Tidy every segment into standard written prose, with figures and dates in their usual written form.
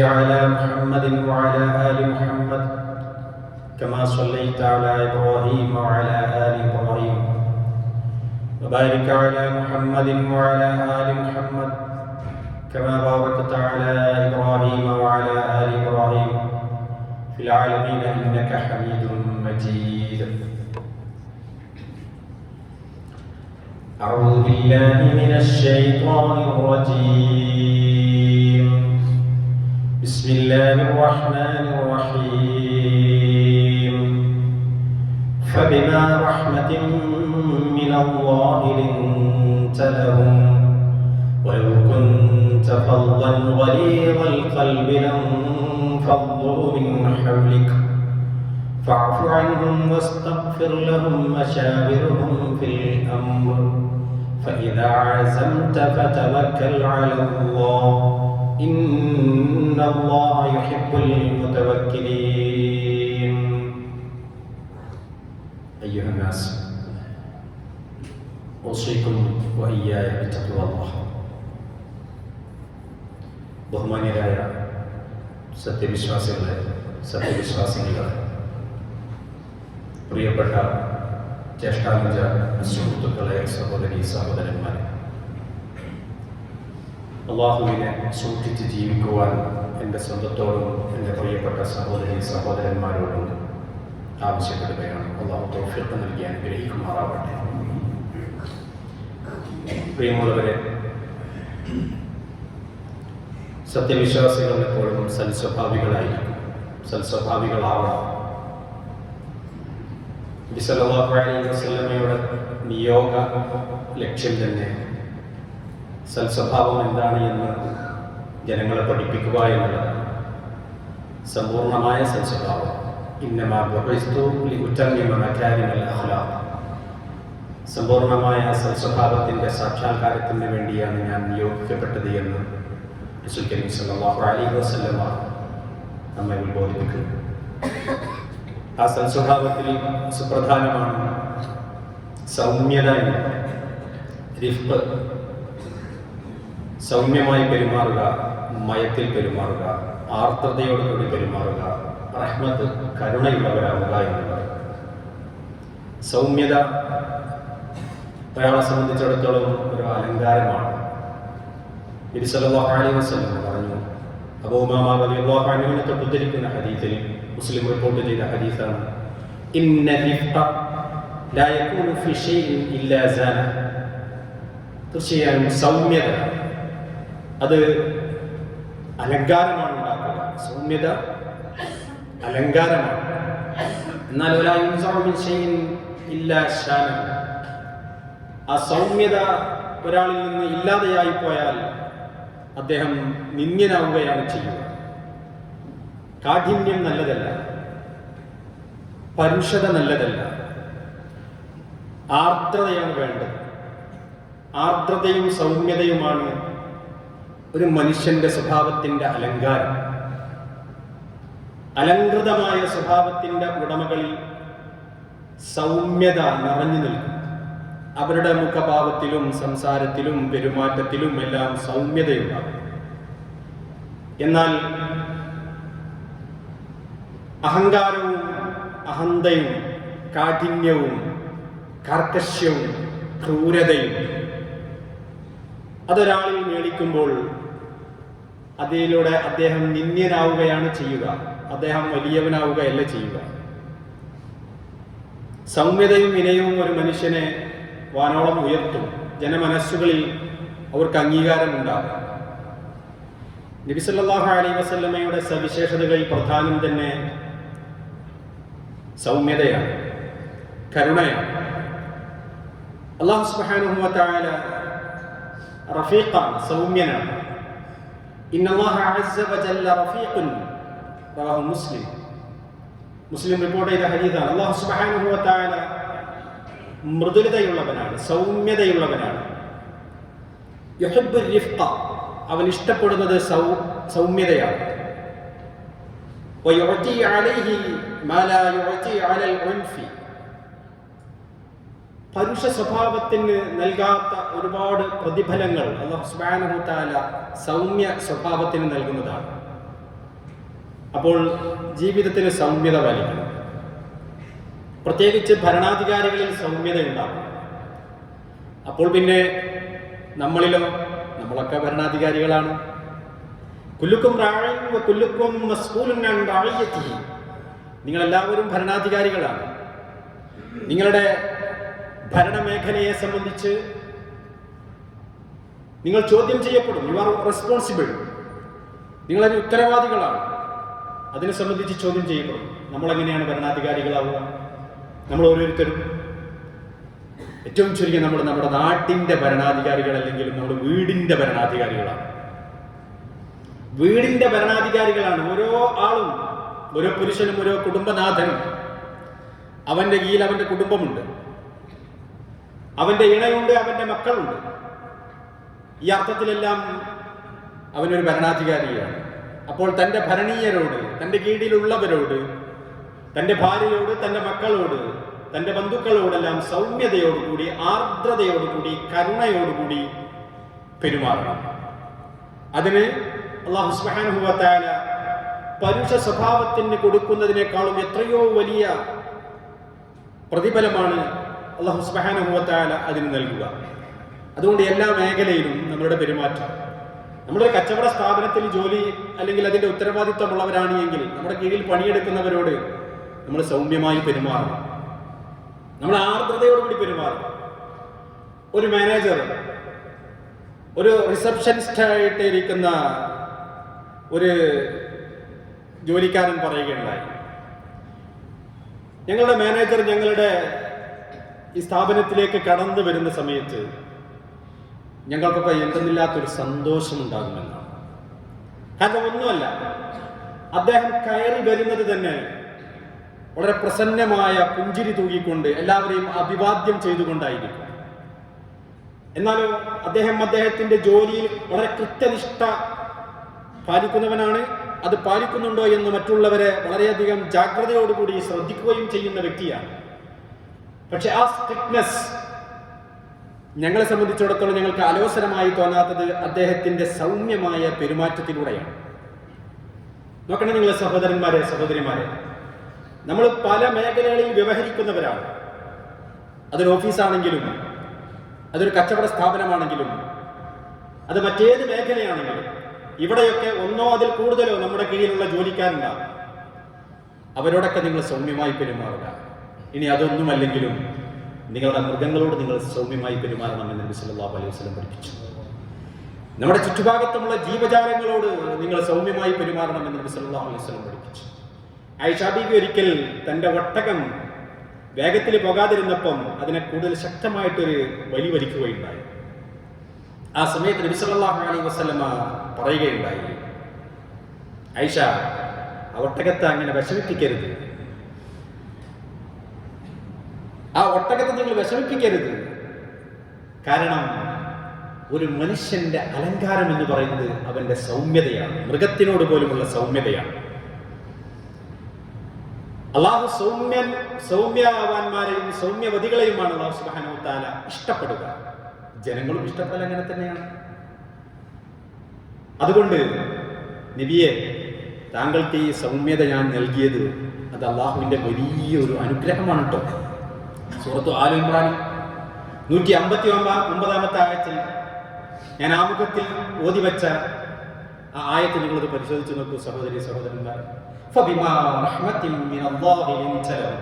على محمد وعلى آل محمد كما صليت على إبراهيم وعلى آل إبراهيم وبارك على محمد وعلى آل محمد كما باركت على إبراهيم وعلى آل إبراهيم في العالمين إنك حميد مجيد. أعوذ بالله من الشيطان الرجيم. بسم الله الرحمن الرحيم. فبما رحمة من الله لنت لهم ولو كنت فظا غليظ القلب لانفضوا من حولك فاعف عنهم واستغفر لهم وشاورهم في الأمر فإذا عزمت فتوكل على الله إن الله يحب المتوكلين. أيها الناس أوصيكم وإياي بتقوى الله. ബഹുമാന്യരായ സത്യവിശ്വാസികളെ, പ്രിയപ്പെട്ട ജ്യേഷ്ഠാനുജ സുഹൃത്തുക്കളെ, സഹോദരീ സഹോദരന്മാരെ, അള്ളാഹുവിനെ സൂക്ഷിച്ച് ജീവിക്കുവാൻ എൻ്റെ സ്വന്തത്തോടും എൻ്റെ പ്രിയപ്പെട്ട സഹോദരീ സഹോദരന്മാരോടും ആവശ്യപ്പെടുകയാണ്. അള്ളാഹു തൗഫീഖ് നൽകി അനുഗ്രഹിക്കുമാറാവട്ടെ. പ്രിയമുള്ളവരെ, സത്യവിശ്വാസികൾ എപ്പോഴും സൽസ്വഭാവികളായിരിക്കും, സൽസ്വഭാവികളാവണം. നബി സല്ലല്ലാഹു അലൈഹി വസല്ലമയുടെ നിയോഗ ലക്ഷ്യം തന്നെ സൽസ്വഭാവം എന്താണ് എന്ന് ജനങ്ങളെ പഠിപ്പിക്കുക എന്നുള്ളതാണ്. സമ്പൂർണമായ സൽസ്വഭാവം. ഇന്നമാ ബുഇസ്തു ലിഉതമ്മിമ മകാരിമൽ അഖ്ലാഖ്. സമ്പൂർണമായ സൽസ്വഭാവത്തിൻ്റെ സാക്ഷാത്കാരത്തിന് വേണ്ടിയാണ് ഞാൻ നിയോഗിക്കപ്പെട്ടത് എന്ന് റസൂൽ കരീം സല്ലല്ലാഹു അലൈഹി വസല്ലമ നമ്മെ ഉത്ബോധിപ്പിക്കുന്നു. ആ സൽസ്വഭാവത്തിൽ സുപ്രധാനമാണ് സൗമ്യത എന്നത്. റിഫ്ഖ്, സൗമ്യമായി പെരുമാറുക, മയത്തിൽ പെരുമാറുക, ആർദ്രതയോടുകൂടി പെരുമാറുക, റഹ്മത്ത്, കരുണയുള്ളവരാവുക എന്നുള്ളത്. സൗമ്യത ഒരാളെ സംബന്ധിച്ചിടത്തോളം ഒരു അലങ്കാരമാണ്. നബി സല്ലല്ലാഹു അലൈഹി വസല്ലം പറഞ്ഞു, അബൂ ഉമാമ റളിയല്ലാഹു അൻഹുവിനെ തൊട്ടുദ്ധരിക്കുന്ന ഹദീസിൽ, മുസ്ലിം റിപ്പോർട്ട് ചെയ്ത ഹദീസാണ്, ഇന്ന റിഫ്ഖ ലാ യകൂനു ഫി ഷൈഇൻ ഇല്ലാ സാന. തീർച്ചയായും സൗമ്യത അത് അലങ്കാരമാണ് ഉണ്ടാക്കുക. സൗമ്യത അലങ്കാരമാണ്. എന്നാൽ വലാ യുൻസഉ മിൻ ഷൈഇൻ ഇല്ലാ ശാന. ആ സൗമ്യത ഒരാളിൽ നിന്ന് ഇല്ലാതെയായി പോയാൽ അദ്ദേഹം നിന്ദ്യനാവുകയാണ് ചെയ്യുക. കാഠിന്യം നല്ലതല്ല, പരുഷത നല്ലതല്ല, ആർദ്രതയാണ് വേണ്ടത്. ആർദ്രതയും സൗമ്യതയുമാണ് ഒരു മനുഷ്യന്റെ സ്വഭാവത്തിന്റെ അലങ്കാരം. അലങ്കൃതമായ സ്വഭാവത്തിന്റെ ഉടമകളിൽ സൗമ്യത നിറഞ്ഞു നിൽക്കും. അവരുടെ മുഖഭാവത്തിലും സംസാരത്തിലും പെരുമാറ്റത്തിലും എല്ലാം സൗമ്യതയുണ്ടാകും. എന്നാൽ അഹങ്കാരവും അഹന്തയും കാഠിന്യവും കാർക്കശ്യവും ക്രൂരതയും അതൊരാളിൽ മേടിക്കുമ്പോൾ അതിലൂടെ അദ്ദേഹം നിന്ദ്യനാവുകയാണ് ചെയ്യുക, അദ്ദേഹം വലിയവനാവുകയല്ല ചെയ്യുക. സൗമ്യതയും വിനയവും ഒരു മനുഷ്യനെ വാനോളം ഉയർത്തും. ജനമനസ്സുകളിൽ അവർക്ക് അംഗീകാരമുണ്ടാകും. നബി സല്ലല്ലാഹു അലൈഹി വസല്ലമയുടെ സവിശേഷതകളിൽ പ്രധാനം തന്നെ സൗമ്യതയാണ്, കരുണയാണ്. അല്ലാഹു സുബ്ഹാനഹു വ തആല റഫീഖാണ്, സൗമ്യനാണ്. ഇന്നല്ലാഹ അസ്സ വജല്ല റഫീഖുൻ. റവാഹു മുസ്ലിം. മുസ്ലിം റിപ്പോർട്ട് ചെയ്ത ഹദീസാണ്. അല്ലാഹു സുബ്ഹാനഹു വ തആല മൃദുലതയുള്ളവനാണ്, സൗമ്യതയുള്ളവനാണ്. യുഹിബ്ബുർ റിഫ്ഖ. അവൻ ഇഷ്ടപ്പെടുന്നത് സൗമ്യതയാണ്. വയുഅതി അലൈഹി മാ ലാ യുഅതി അലൽ ഉൻഫി. പരുഷ സ്വഭാവത്തിന് നൽകാത്ത ഒരുപാട് പ്രതിഫലങ്ങൾ അല്ലാഹു സുബ്ഹാനഹു വ തആല സൗമ്യ സ്വഭാവത്തിന് നൽകുന്നതാണ്. അപ്പോൾ ജീവിതത്തിൽ സൗമ്യത പാലിക്കണം. പ്രത്യേകിച്ച് ഭരണാധികാരികളിൽ സൗമ്യത ഉണ്ടാകും. അപ്പോൾ പിന്നെ നമ്മളൊക്കെ ഭരണാധികാരികളാണ്. കുല്ലുക്കും റാഇൻ വ കുല്ലുക്കും മസ്ഊലുൻ അൻ റഅയ്യതിഹി. നിങ്ങളെല്ലാവരും ഭരണാധികാരികളാണ്. നിങ്ങളുടെ ഭരണമേഖലയെ സംബന്ധിച്ച് നിങ്ങൾ ചോദ്യം ചെയ്യപ്പെടും. You are responsible. നിങ്ങളതിന് ഉത്തരവാദികളാണ്. അതിനെ സംബന്ധിച്ച് ചോദ്യം ചെയ്യപ്പെടും. നമ്മളെങ്ങനെയാണ് ഭരണാധികാരികളാവുക? നമ്മൾ ഓരോരുത്തരും ഏറ്റവും ചുരുക്കി നമ്മുടെ നാട്ടിന്റെ ഭരണാധികാരികൾ അല്ലെങ്കിൽ നമ്മുടെ വീടിന്റെ ഭരണാധികാരികളാണ്. വീടിന്റെ ഭരണാധികാരികളാണ്. ഓരോ ആളും, ഓരോ പുരുഷനും ഓരോ കുടുംബനാഥനും. അവന്റെ കീഴിൽ അവന്റെ കുടുംബമുണ്ട്, അവന്റെ ഇണയുണ്ട്, അവന്റെ മക്കളുണ്ട്. ഈ അർത്ഥത്തിലെല്ലാം അവനൊരു ഭരണാധികാരിയാണ്. അപ്പോൾ തന്റെ ഭരണീയരോട്, തന്റെ കീഴിലുള്ളവരോട്, തന്റെ ഭാര്യയോട്, തന്റെ മക്കളോട്, തന്റെ ബന്ധുക്കളോടെല്ലാം സൗമ്യതയോടുകൂടി, ആർദ്രതയോടുകൂടി, കരുണയോടുകൂടി പെരുമാറണം. അതിന് അല്ലാഹു സുബ്ഹാനഹു വ തആല പരുഷ സ്വഭാവത്തിന് കൊടുക്കുന്നതിനേക്കാളും എത്രയോ വലിയ പ്രതിഫലമാണ് അല്ലാഹു സുബ്ഹാനഹു വ തആല അതിന് നൽകുക. അതുകൊണ്ട് എല്ലാ മേഖലയിലും നമ്മളുടെ പെരുമാറ്റം, നമ്മുടെ കച്ചവട സ്ഥാപനത്തിൽ ജോലി അല്ലെങ്കിൽ അതിന്റെ ഉത്തരവാദിത്വമുള്ളവരാണ് എങ്കിൽ നമ്മുടെ കീഴിൽ പണിയെടുക്കുന്നവരോട് നമ്മൾ സൗമ്യമായി പെരുമാറണം. നമ്മൾ ആർദ്രതയോടുകൂടി പെരുമാറണം. ഒരു മാനേജർ ഒരു റിസപ്ഷനിസ്റ്റ് ആയിട്ട് ഇരിക്കുന്ന ഒരു ജോലിക്കാരൻ പറയുകയുണ്ടായി, ഞങ്ങളുടെ മാനേജർ ഞങ്ങളുടെ ഈ സ്ഥാപനത്തിലേക്ക് കടന്നു വരുന്ന സമയത്ത് ഞങ്ങൾക്കൊക്കെ എന്തെന്നില്ലാത്തൊരു സന്തോഷമുണ്ടാകുമെന്നാണ്. കാരണം ഒന്നുമല്ല, അദ്ദേഹം കയറി വരുന്നത് തന്നെ വളരെ പ്രസന്നമായ പുഞ്ചിരി തൂകിക്കൊണ്ട് എല്ലാവരെയും അഭിവാദ്യം ചെയ്തുകൊണ്ടായിരിക്കും. എന്നാലും അദ്ദേഹത്തിന്റെ ജോലിയിൽ വളരെ കൃത്യനിഷ്ഠ പാലിക്കുന്നവനാണ്. അത് പാലിക്കുന്നുണ്ടോ എന്ന് മറ്റുള്ളവരെ വളരെയധികം ജാഗ്രതയോടുകൂടി ശ്രദ്ധിക്കുകയും ചെയ്യുന്ന വ്യക്തിയാണ്. പക്ഷെ ആ സ്ട്രിക്ട്നെസ് ഞങ്ങളെ സംബന്ധിച്ചിടത്തോളം ഞങ്ങൾക്ക് അലോസരമായി തോന്നാത്തത് അദ്ദേഹത്തിന്റെ സൗമ്യമായ പെരുമാറ്റത്തിലൂടെയാണ്. നോക്കണം നിങ്ങളെ സഹോദരന്മാരെ, സഹോദരിമാരെ, നമ്മൾ പല മേഖലകളിൽ വ്യവഹരിക്കുന്നവരാണ്. അതൊരു ഓഫീസാണെങ്കിലും, അതൊരു കച്ചവട സ്ഥാപനമാണെങ്കിലും, അത് മറ്റേത് മേഖലയാണെങ്കിലും, ഇവിടെയൊക്കെ ഒന്നോ അതിൽ കൂടുതലോ നമ്മുടെ കീഴിലുള്ള ജോലിക്കാരുണ്ടാകും. അവരോടൊക്കെ നിങ്ങൾ സൗമ്യമായി പെരുമാറുക. ഇനി അതൊന്നുമല്ലെങ്കിലും നിങ്ങളുടെ മൃഗങ്ങളോട് നിങ്ങൾ സൗമ്യമായി പെരുമാറണമെന്ന് നബി സല്ലല്ലാഹു അലൈഹി വസല്ലം പഠിപ്പിച്ചു. നമ്മുടെ ചുറ്റുഭാഗത്തുമുള്ള ജീവജാലങ്ങളോട് നിങ്ങൾ സൗമ്യമായി പെരുമാറണമെന്ന് നബി സല്ലല്ലാഹു അലൈഹി വസല്ലം പഠിപ്പിച്ചു. ആയിഷ ബീവി ഒരിക്കൽ തന്റെ ഒട്ടകം വേഗത്തിൽ പോകാതിരുന്നപ്പം അതിനെ കൂടുതൽ ശക്തമായിട്ടൊരു വലി വലിക്കുകയുണ്ടായി. ആ സമയത്ത് നബി സല്ലല്ലാഹു അലൈഹി വസല്ലം പറയുകയുണ്ടായി, ആയിഷ, ആ ഒട്ടകത്തെ അങ്ങനെ വിഷമിപ്പിക്കരുത്, ആ ഒട്ടകത്തെ നിങ്ങൾ വിഷമിപ്പിക്കരുത്. കാരണം ഒരു മനുഷ്യന്റെ അലങ്കാരം എന്ന് പറയുന്നത് അവന്റെ സൗമ്യതയാണ്, മൃഗത്തിനോട് പോലുമുള്ള സൗമ്യതയാണ്. അള്ളാഹു സൗമ്യവാന്മാരെയും സൗമ്യവതികളെയുമാണ് അല്ലാഹു സുബ്ഹാനഹു വ തആല ഇഷ്ടപ്പെടുക. ജനങ്ങളും ഇഷ്ടപ്പെടൽ അങ്ങനെ തന്നെയാണ്. അതുകൊണ്ട് നബിയെ, താങ്കൾക്ക് ഈ സൗമ്യത ഞാൻ നൽകിയത് അത് അള്ളാഹുവിന്റെ വലിയൊരു അനുഗ്രഹമാണ് കേട്ടോ. സൂറത്തു ആൽ ഇംറാൻ 159 ആയത്തിൽ ഞാൻ ആമുഖത്തിൽ ഓതിവെച്ച ആ ആയത്ത് നിങ്ങളത് പരിശോധിച്ച് നോക്കൂ സഹോദരി സഹോദരന്മാർ. فبما رحمة من الله لنت لهم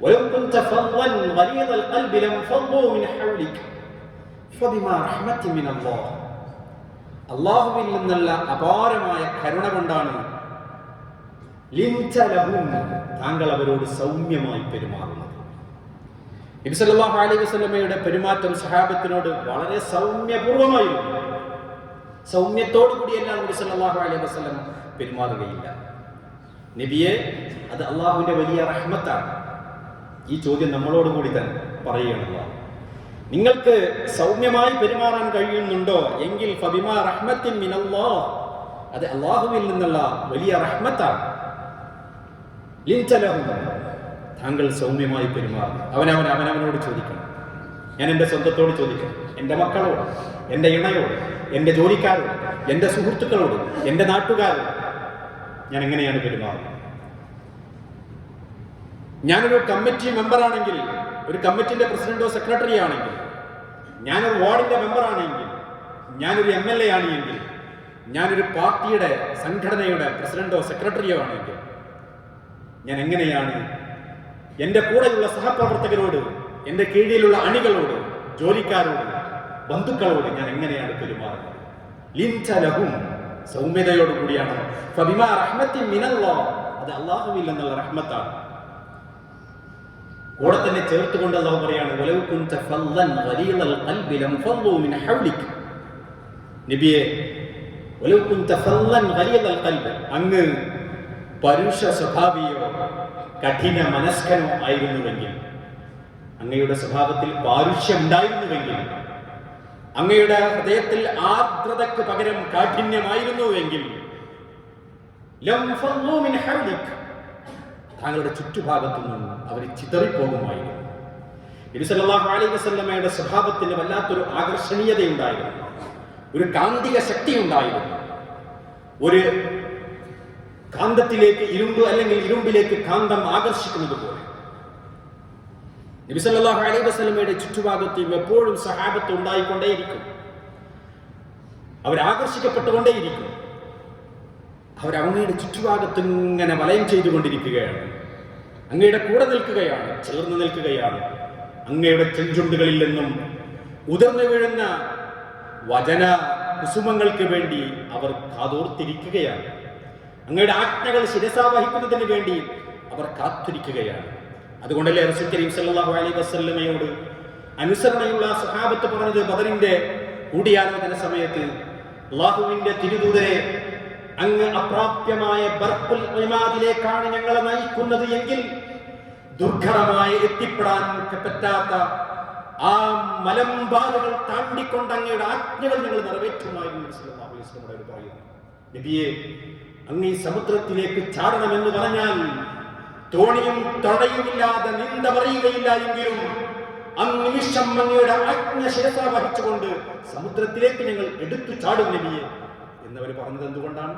ولو كنت فظا غليظ القلب لانفضوا من حولك فبما رحمة من الله. അല്ലാഹുവിൽ നിന്നുള്ള അപാരമായ കരുണ കൊണ്ടാണ് ലിൻത ലഹും, താങ്കൾ അവരോട് സൗമ്യമായി പെരുമാറുന്നത്. നബി സല്ലല്ലാഹു അലൈഹി വസല്ലമയുടെ പെരുമാറ്റം സഹാബത്തിനോട് വളരെ സൗമ്യപൂർവമായിരുന്നു. സൗമ്യത്തോടു കൂടിയെല്ലാം നബി സല്ലല്ലാഹു അലൈഹി വസല്ലം പെരുമാറുകയില്ല. നബിയെ, അത് അള്ളാഹുവിന്റെ വലിയ റഹ്മത്താണ്. ഈ ചോദ്യം നമ്മളോട് കൂടി തന്നെ പറയുകയാണല്ലോ. നിങ്ങൾക്ക് സൗമ്യമായി പെരുമാറാൻ കഴിയുന്നുണ്ടോ എങ്കിൽ ഫബിമാ റഹ്മത്തിൻ മിനല്ലാഹ്, അത് അള്ളാഹുവിൽ നിന്നുള്ള വലിയ റഹ്മത്താണ്. ലിൻത ലഹും, താങ്കൾ സൗമ്യമായി പെരുമാറണം. അവനവനോട് ചോദിക്കണം. ഞാൻ എൻ്റെ സ്വന്തത്തോട് ചോദിക്കണം, എൻ്റെ മക്കളോട്, എൻ്റെ ഇണയോട്, എൻ്റെ ജോലിക്കാരോട്, എൻ്റെ സുഹൃത്തുക്കളോട്, എൻ്റെ നാട്ടുകാരോട്. ഞാൻ എങ്ങനെയാണ് പെരുമാറുന്നത്? ഞാനൊരു കമ്മിറ്റി മെമ്പറാണെങ്കിൽ, ഒരു കമ്മിറ്റിന്റെ പ്രസിഡന്റോ സെക്രട്ടറി ആണെങ്കിൽ, ഞാനൊരു വാർഡിന്റെ മെമ്പറാണെങ്കിൽ, ഞാനൊരു MLA ആണെങ്കിൽ, ഞാനൊരു പാർട്ടിയുടെ സംഘടനയുടെ പ്രസിഡന്റോ സെക്രട്ടറിയോ ആണെങ്കിൽ ഞാൻ എങ്ങനെയാണ് എൻ്റെ കൂടെയുള്ള സഹപ്രവർത്തകരോട്, എൻ്റെ കീഴിലുള്ള അണികളോട്, ജോലിക്കാരോട്, ബന്ധുക്കളോട് ഞാൻ എങ്ങനെയാണ് പെരുമാറുന്നത്? ലിൻചലഹും, സൗമ്യതയോടുകൂടിയാണ്. ഫബിമാ റഹ്മത്തിൻ മിനല്ലാഹ്, അത് അല്ലാഹുവിൽ നിന്നുള്ള റഹ്മത്താണ്. കൂടെ തന്നെ ചേർത്തുകൊണ്ട് അല്ലാഹു പറയാണ്, വലൗ കുൻത ഫല്ലൻ ഗലീദൽ ഖൽബി ലംഫളൂ മിൻ ഹൗലിക്. നബിയെ, വലൗ കുൻത ഫല്ലൻ ഗലീദൽ ഖൽബ്, അങ്ങ് പരുഷ സ്വഭാവിയോ കഠിന മനസ്കനോ ആയിരുന്നുവെങ്കിൽ, അങ്ങയുടെ സ്വഭാവത്തിൽ പാരുഷ്യം ഉണ്ടായിരുന്നുവെങ്കിൽ, അങ്ങയുടെ ഹൃദയത്തിൽ ആർദ്രതയ്ക്ക് പകരം കാഠിന്യമായിരുന്നുവെങ്കിൽ, ലംഫളൂ മിൻ ഹൗലിക്, താങ്കളുടെ ചുറ്റുഭാഗത്തു നിന്നും അവർ ചിതറിപ്പോകുമായിരുന്നു. നബി സല്ലല്ലാഹു അലൈഹി വസല്ലമയുടെ സ്വഭാവത്തിന് വല്ലാത്തൊരു ആകർഷണീയതയുണ്ടായിരുന്നു, ഒരു കാന്തിക ശക്തി ഉണ്ടായിരുന്നു. ഒരു കാന്തത്തിലേക്ക് ഇരുമ്പ്, അല്ലെങ്കിൽ ഇരുമ്പിലേക്ക് കാന്തം ആകർഷിക്കുന്നത് പോലെ നബി സല്ലല്ലാഹു അലൈഹി വസല്ലമയുടെ ചുറ്റുഭാഗത്തും എപ്പോഴും സഹാബത്ത് ഉണ്ടായിക്കൊണ്ടേയിരിക്കും. അവരാകർഷിക്കപ്പെട്ടുകൊണ്ടേയിരിക്കും. അവരങ്ങയുടെ ചുറ്റുഭാഗത്ത് ഇങ്ങനെ വലയം ചെയ്തുകൊണ്ടിരിക്കുകയാണ്, അങ്ങയുടെ കൂടെ നിൽക്കുകയാണ്, ചേർന്ന് നിൽക്കുകയാണ്. അങ്ങയുടെ ചെഞ്ചുണ്ടുകളിൽ നിന്നും ഉതിർന്നു വീഴുന്ന വചന കുസുമങ്ങൾക്ക് വേണ്ടി അവർ കാതോർത്തിരിക്കുകയാണ്. അങ്ങയുടെ ആജ്ഞകൾ ശിരസാവഹിക്കുന്നതിന് വേണ്ടി അവർ കാത്തിരിക്കുകയാണ്. അതുകൊണ്ടല്ലേ റസൂൽ കരീം സല്ലല്ലാഹു അലൈഹി വസല്ലമയോട് അനുസരണയുള്ള സ്വഹാബത്ത് പറഞ്ഞത് ബദറിന്റെ കൂടിയാലോചന സമയത്ത്, അല്ലാഹുവിന്റെ തിരുദൂതരെ, അങ്ങ് അപ്രാപ്യമായ ബർഖുൽ ഇമാദിലേക്കാണ് ഞങ്ങളെ നയിക്കുന്നത് എങ്കിൽ ദുർഘടമായ എത്തിപ്പെടാൻ പറ്റാത്ത ആ മലമ്പാതകൾ താണ്ടിക്കൊണ്ട് അങ്ങയുടെ ആജ്ഞകൾ ഞങ്ങൾ നിറവേറ്റുമായിരുന്നു സല്ലല്ലാഹു അലൈഹി വസല്ലം പറയുന്നു. നബിയെ, അങ്ങ് ഈ സമുദ്രത്തിലേക്ക് ചാടണമെന്ന് പറഞ്ഞാൽ തോണിയും തടയുമില്ലാതെ നീന്ത പറയുകയില്ല എങ്കിലും അന്നിമിഷം അങ്ങയുടെ ആജ്ഞ ശിരസ വഹിച്ചുകൊണ്ട് സമുദ്രത്തിലേക്ക് ഞങ്ങൾ എടുത്തു ചാടും നബിയെ എന്നവർ പറഞ്ഞത് എന്തുകൊണ്ടാണ്?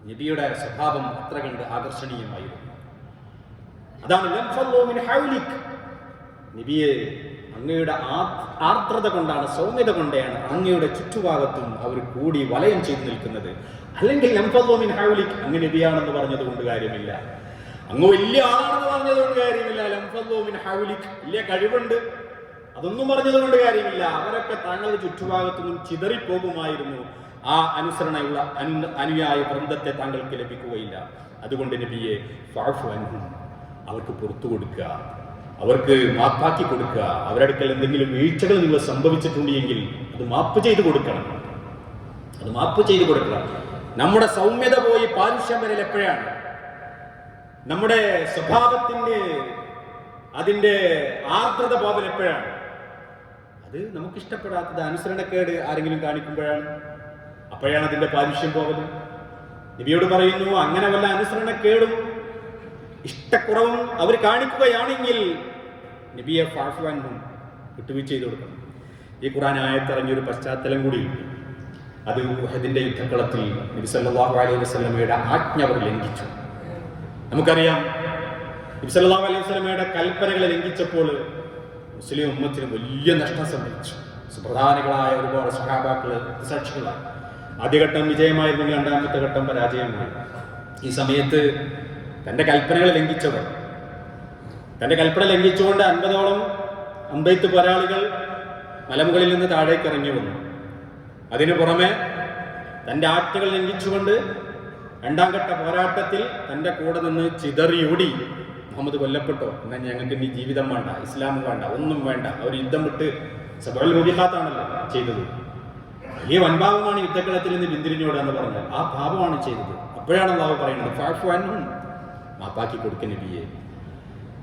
നബിയുടെ സ്വഭാവം അത്ര കണ്ട് ആകർഷണീയമായിരുന്നു. അതാണ് ലംഫളൂ മിൻ ഹൗലിക്. നബിയെ, അങ്ങയുടെ ആർദ്രത കൊണ്ടാണ്, സൗമ്യത കൊണ്ടാണ് അങ്ങയുടെ ചുറ്റുഭാഗത്തും അവർ കൂടി വലയം ചെയ്തു നിൽക്കുന്നത്. അല്ലെങ്കിൽ ലംഫളൂ മിൻ ഹൗലിക്, അങ്ങ് നബിയാണെന്ന് പറഞ്ഞത് കൊണ്ട് കാര്യമില്ല, അങ്ങ് വലിയ ആളാണെന്ന് പറഞ്ഞത് കൊണ്ട് കാര്യമില്ല. ലംഫളൂ മിൻ ഹൗലിക്, വലിയ കഴിവുണ്ട്, അതൊന്നും പറഞ്ഞത് കൊണ്ട് കാര്യമില്ല. അവരൊക്കെ താങ്കളുടെ ചുറ്റുഭാഗത്തുനിന്നും ചിതറിപ്പോകുമായിരുന്നു. ആ അനുസരണയുള്ള അനുയായ വൃന്ദത്തെ താങ്കൾക്ക് ലഭിക്കുകയില്ല. അതുകൊണ്ട് നബിയെ, ഫഅഫു അൻഹും, അവർക്ക് പുറത്തു കൊടുക്കുക, അവർക്ക് മാപ്പാക്കി കൊടുക്കുക. അവരുടെ അടുക്കൽ എന്തെങ്കിലും വീഴ്ചകൾ നിങ്ങൾ സംഭവിച്ചിട്ടുണ്ട് എങ്കിൽ അത് മാപ്പ് ചെയ്ത് കൊടുക്കണം, അത് മാപ്പ് ചെയ്ത് കൊടുക്കണം. നമ്മുടെ സൗമ്യത പോയി പാരുഷ്യം വരൽ എപ്പോഴാണ്? നമ്മുടെ സ്വഭാവത്തിന് അതിന്റെ ആർദ്രത പോകൽ എപ്പോഴാണ്? അത് നമുക്കിഷ്ടപ്പെടാത്തത് അനുസരണക്കേട് ആരെങ്കിലും കാണിക്കുമ്പോഴാണ്, അപ്പോഴാണ് അതിന്റെ പാരുഷ്യം പോകല്. നബിയോട് പറയുന്നു, അങ്ങനെ വല്ല അനുസരണക്കേടും ഇഷ്ടക്കുറവും അവർ കാണിക്കുകയാണെങ്കിൽ നബിയെ ഫഅഫു അൻഹും, വിട്ടുവീഴ്ച ചെയ്തു കൊടുക്കണം. ഈ ഖുർആൻ ആയത്തിറങ്ങിയൊരു പശ്ചാത്തലം കൂടിയുണ്ട്. അത് ഉഹദിന്റെ യുദ്ധക്കളത്തിൽ നബി സല്ലല്ലാഹു അലൈഹി വസല്ലമയുടെ ആജ്ഞ അവർ ലംഘിച്ചു. നമുക്കറിയാം, നബി സല്ലല്ലാഹു അലൈഹി വസല്ലമയുടെ കൽപ്പനകളെ ലംഘിച്ചപ്പോൾ മുസ്ലിം ഉമ്മത്തിന് വലിയ നഷ്ടം സംഭവിച്ചു. സുപ്രധാനികളായ ഒരുപാട് സഹാബാക്കള് സാക്ഷികളാണ്. ആദ്യഘട്ടം വിജയമായിരുന്നെങ്കിൽ രണ്ടാമത്തെ ഘട്ടം പരാജയമായി. ഈ സമയത്ത് തന്റെ കൽപ്പനകൾ ലംഘിച്ചവർ, തന്റെ കൽപ്പന ലംഘിച്ചുകൊണ്ട് 50ഓളം അമ്പെയ്ത്ത് പോരാളികൾ മലമുകളിൽ നിന്ന് താഴേക്ക് ഇറങ്ങി വന്നു. അതിനു പുറമെ തന്റെ ആജ്ഞകൾ ലംഘിച്ചുകൊണ്ട് രണ്ടാം ഘട്ട പോരാട്ടത്തിൽ തന്റെ കൂടെ നിന്ന് ചിതറിയോടി മുഹമ്മദ് കൊല്ലപ്പെട്ടോ, എന്നാൽ ഞങ്ങൾക്ക് ഇനി ജീവിതം വേണ്ട, ഇസ്ലാം വേണ്ട, ഒന്നും വേണ്ട, അവർ യുദ്ധം വിട്ട് സബഅൽ മുബിഖാത്താണല്ലോ ചെയ്തത്. വലിയ വൻഭാവമാണ് യുദ്ധക്കളത്തിൽ നിന്ന് പിന്തിരിഞ്ഞോട് എന്ന് പറഞ്ഞാൽ ആ ഭാവമാണ് ചെയ്തത്. അപ്പോഴാണ് അല്ലാഹു പറയുന്നത്, ഫഅഫു അൻഹും, മാപ്പാക്കി കൊടുക്കുന്ന നബിയെ.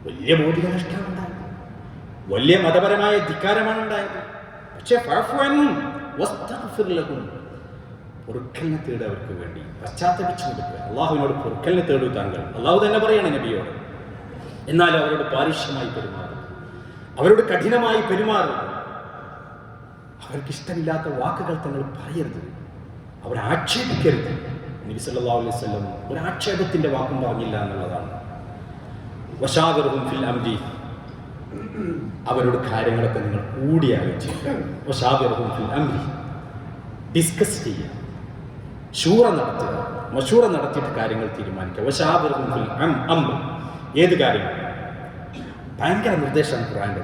വലിയ ഭൗതിക നഷ്ടമുണ്ടായത്, വലിയ മതപരമായ ധിക്കാരമാണ് ഉണ്ടായത്. പക്ഷേ ഫഅഫു അൻഹും വസ്തഗ്ഫിർ ലഹും, പൊറുക്കലിനെ തേടുക, അവർക്ക് വേണ്ടി പശ്ചാത്തപിച്ചു കൊടുക്കുക. അള്ളാഹുവിനോട് പൊറുക്കലിനെ തേടൂ താങ്കൾ. അള്ളാഹു തന്നെ പറയണം നബിയോട്. എന്നാൽ അവരോട് പാരുഷ്യമായി പെരുമാറും, അവരോട് കഠിനമായി പെരുമാറും. അവർക്കിഷ്ടമില്ലാത്ത വാക്കുകൾ തങ്ങൾ പറയരുത്, അവരെ ആക്ഷേപിക്കരുത്, നബി സല്ലല്ലാഹു അലൈഹി വസല്ലം ഒരു ആക്ഷേപത്തിന്റെ വാക്കും പറഞ്ഞില്ല എന്നുള്ളതാണ്. വശാവിറുഹും ഫിൽ അംരി, അവരോട് കാര്യങ്ങളൊക്കെ നിങ്ങൾ കൂടി ആലോചിക്കുക. വശാവിറുഹും ഫിൽ അംരി, ഡിസ്കസ് ചെയ്യുക, ശൂറ നടത്തുക, മശൂറ നടത്തിയിട്ട് കാര്യങ്ങൾ തീരുമാനിക്കുക. വശാവിറുഹും ഫിൽ അംരി, ഏത് കാര്യങ്ങൾ? ഭയങ്കര നിർദ്ദേശമാണ് ഖുർആന്റെ.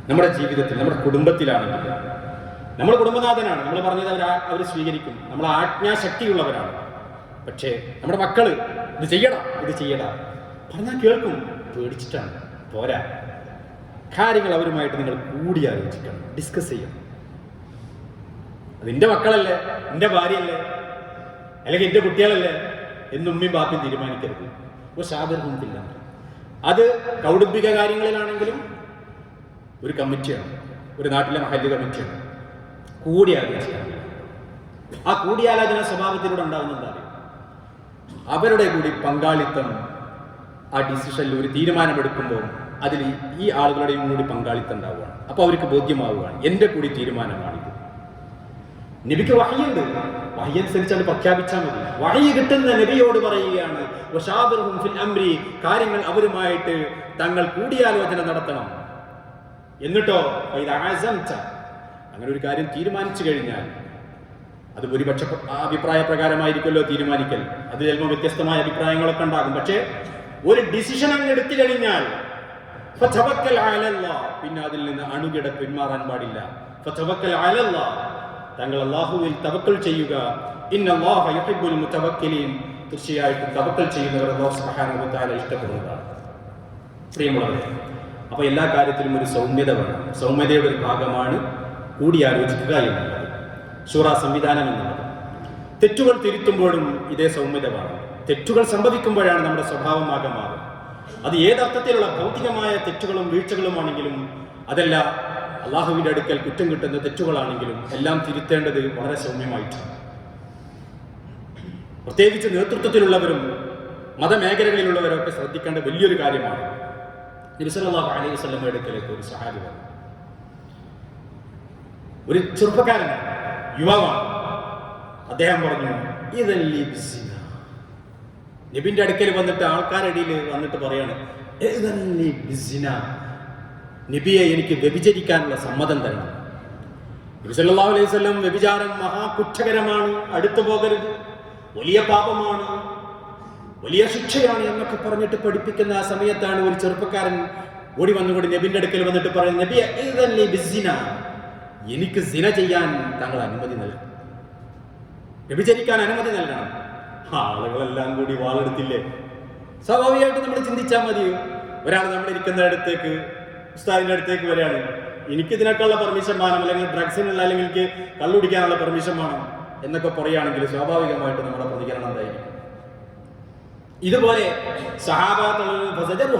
നമ്മുടെ ജീവിതത്തിൽ, നമ്മുടെ കുടുംബത്തിലാണെങ്കിൽ, നമ്മൾ കുടുംബനാഥനാണ്, നമ്മൾ പറഞ്ഞത് അവർ സ്വീകരിക്കും, നമ്മൾ ആജ്ഞാശക്തിയുള്ളവരാണ്. പക്ഷേ നമ്മുടെ മക്കള് ഇത് ചെയ്യടാ പറഞ്ഞാൽ കേൾക്കും, പേടിച്ചിട്ടാണ്. പോരാ, കാര്യങ്ങൾ അവരുമായിട്ട് നിങ്ങൾ കൂടി ആലോചിക്കണം, ഡിസ്കസ് ചെയ്യണം. അതെന്റെ മക്കളല്ലേ, എന്റെ ഭാര്യയല്ലേ, അല്ലെങ്കിൽ എന്റെ കുട്ടികളല്ലേ എന്ന് ഉമ്മയും ബാപ്പയും തീരുമാനിക്കരുത്. ശാബിർഹുമില്ല. അത് കൗടുംബിക കാര്യങ്ങളിലാണെങ്കിലും ഒരു കമ്മിറ്റിയാണ്, ഒരു നാട്ടിലെ മഹല്ല് കമ്മിറ്റിയാണ്, കൂടിയാലോചന. ആ കൂടിയാലോചന സ്വഭാവത്തിലൂടെ ഉണ്ടാകുന്നതാണ് അവരുടെ കൂടി പങ്കാളിത്തം. ആ ഡിസിഷനിൽ ഒരു തീരുമാനമെടുക്കുമ്പോൾ അതിൽ ഈ ആളുകളുടെയും കൂടി പങ്കാളിത്തം ഉണ്ടാവുകയാണ്. അപ്പോൾ അവർക്ക് ബോധ്യമാവുകയാണ് എൻ്റെ കൂടി തീരുമാനമാണിത്. നബിക്ക് വഹയുണ്ട്, വഹി അനുസരിച്ചാണ് പ്രഖ്യാപിച്ചാൽ മതി. വഹി കിട്ടുന്ന നബിയോട് പറയുകയാണ് വശാബിറുഹും ഫിൽ അംരി, കാര്യങ്ങൾ അവരുമായിട്ട് തങ്ങൾ കൂടിയാലോചന നടത്തണം. എന്നിട്ടോ അങ്ങനെ ഒരു കാര്യം തീരുമാനിച്ചു കഴിഞ്ഞാൽ അത് ഭൂരിപക്ഷ അഭിപ്രായ പ്രകാരമായിരിക്കുമല്ലോ തീരുമാനിക്കൽ. അത് ചിലപ്പോൾ വ്യത്യസ്തമായ അഭിപ്രായങ്ങളൊക്കെ ഉണ്ടാകും. പക്ഷേ ഒരു ഡിസിഷൻ അങ്ങ് എടുത്തു കഴിഞ്ഞാൽ പിന്നെ അതിൽ നിന്ന് അണുകിട പിന്മാറാൻ പാടില്ല. തങ്ങൾ അല്ലാഹുവിൽ തവക്കൽ ചെയ്യുക. ഇന്നല്ലാഹ യുഹിബ്ബുൽ മുതവക്കിലീൻ, തീർച്ചയായിട്ടും തവക്കൽ ചെയ്യുന്നവർ അല്ലാഹു സുബ്ഹാനഹു വ തആല ഇഷ്ടപ്പെടുന്നതാണ്. പ്രിയമുള്ളവരെ, അപ്പോൾ എല്ലാ കാര്യത്തിലും ഒരു സൗമ്യത വേണം. സൗമ്യതയുടെ ഒരു ഭാഗമാണ് കൂടിയാലോചിക്കുക എന്നുള്ളത്, ശൂറ സംവിധാനം എന്നുള്ളത്. തെറ്റുകൾ തിരുത്തുമ്പോഴും ഇതേ സൗമ്യത വേണം. തെറ്റുകൾ സംഭവിക്കുമ്പോഴാണ് നമ്മുടെ സ്വഭാവമാകെ മാറും. അത് ഏതർത്ഥത്തിലുള്ള ഭൗതികമായ തെറ്റുകളും വീഴ്ചകളുമാണെങ്കിലും, അതല്ല അള്ളാഹുവിന്റെ അടുക്കൽ കുറ്റം കിട്ടുന്ന തെറ്റുകളാണെങ്കിലും, എല്ലാം തിരുത്തേണ്ടത് വളരെ സൗമ്യമായിട്ടാണ്. പ്രത്യേകിച്ച് നേതൃത്വത്തിലുള്ളവരും മതമേഖലകളിലുള്ളവരൊക്കെ ശ്രദ്ധിക്കേണ്ട വലിയൊരു കാര്യമാണ്. നബി സല്ലല്ലാഹു അലൈഹി വസല്ലമയുടെ അടുക്കലേക്ക് ഒരു സഹാബി വന്നു. ഒരു ചെറുപ്പക്കാരനാണ്, യുവാവാണ്. അദ്ദേഹം പറഞ്ഞു, ഇതല്ലി ബിസിന. നബിന്റെ അടുക്കൽ വന്നിട്ട് ആൾക്കാരടിയിൽ വന്നിട്ട് പറയാണ്, ഇതല്ലി ബിസിന, നബിയെ എനിക്ക് വ്യഭിചരിക്കാനുള്ള സമ്മതം തരണം. നബി സല്ലല്ലാഹു അലൈഹി വസല്ലം, വ്യഭിചാരം മഹാകുറ്റകരമാണ്, അടുത്തു പോകരുത്, വലിയ പാപമാണ്, വലിയ ശിക്ഷയാണ് എന്നൊക്കെ പറഞ്ഞിട്ട് പഠിപ്പിക്കുന്ന ആ സമയത്താണ് ഒരു ചെറുപ്പക്കാരൻ ഓടി വന്നുകൊണ്ട് നബിന്റെ അടുക്കൽ വന്നിട്ട് പറയുന്നത്, നബിയെ ഇതല്ലി ബിസിന, എനിക്ക് സിന ചെയ്യാൻ താങ്കൾ അനുമതി നൽകണം, വ്യഭിചരിക്കാൻ അനുമതി നൽകണം. ആളുകളെല്ലാം കൂടി വാളെടുത്തില്ലേ? സ്വാഭാവികമായിട്ട് നമ്മൾ ചിന്തിച്ചാൽ മതി. ഒരാൾ നമ്മളിരിക്കുന്ന അടുത്തേക്ക്, ഉസ്താദിന്റെ അടുത്തേക്ക് വരികയാണ്, എനിക്ക് ഇതിനൊക്കെയുള്ള പെർമിഷൻ വേണം, അല്ലെങ്കിൽ ഡ്രഗ്സിനുള്ള, അല്ലെങ്കിൽ എനിക്ക് കള്ളുടിക്കാനുള്ള പെർമിഷൻ വേണം എന്നൊക്കെ പറയുകയാണെങ്കിൽ സ്വാഭാവികമായിട്ട് നമ്മുടെ പ്രതികരണം എന്തായിരിക്കും? ഇതുപോലെ സഹാബാക്കൾ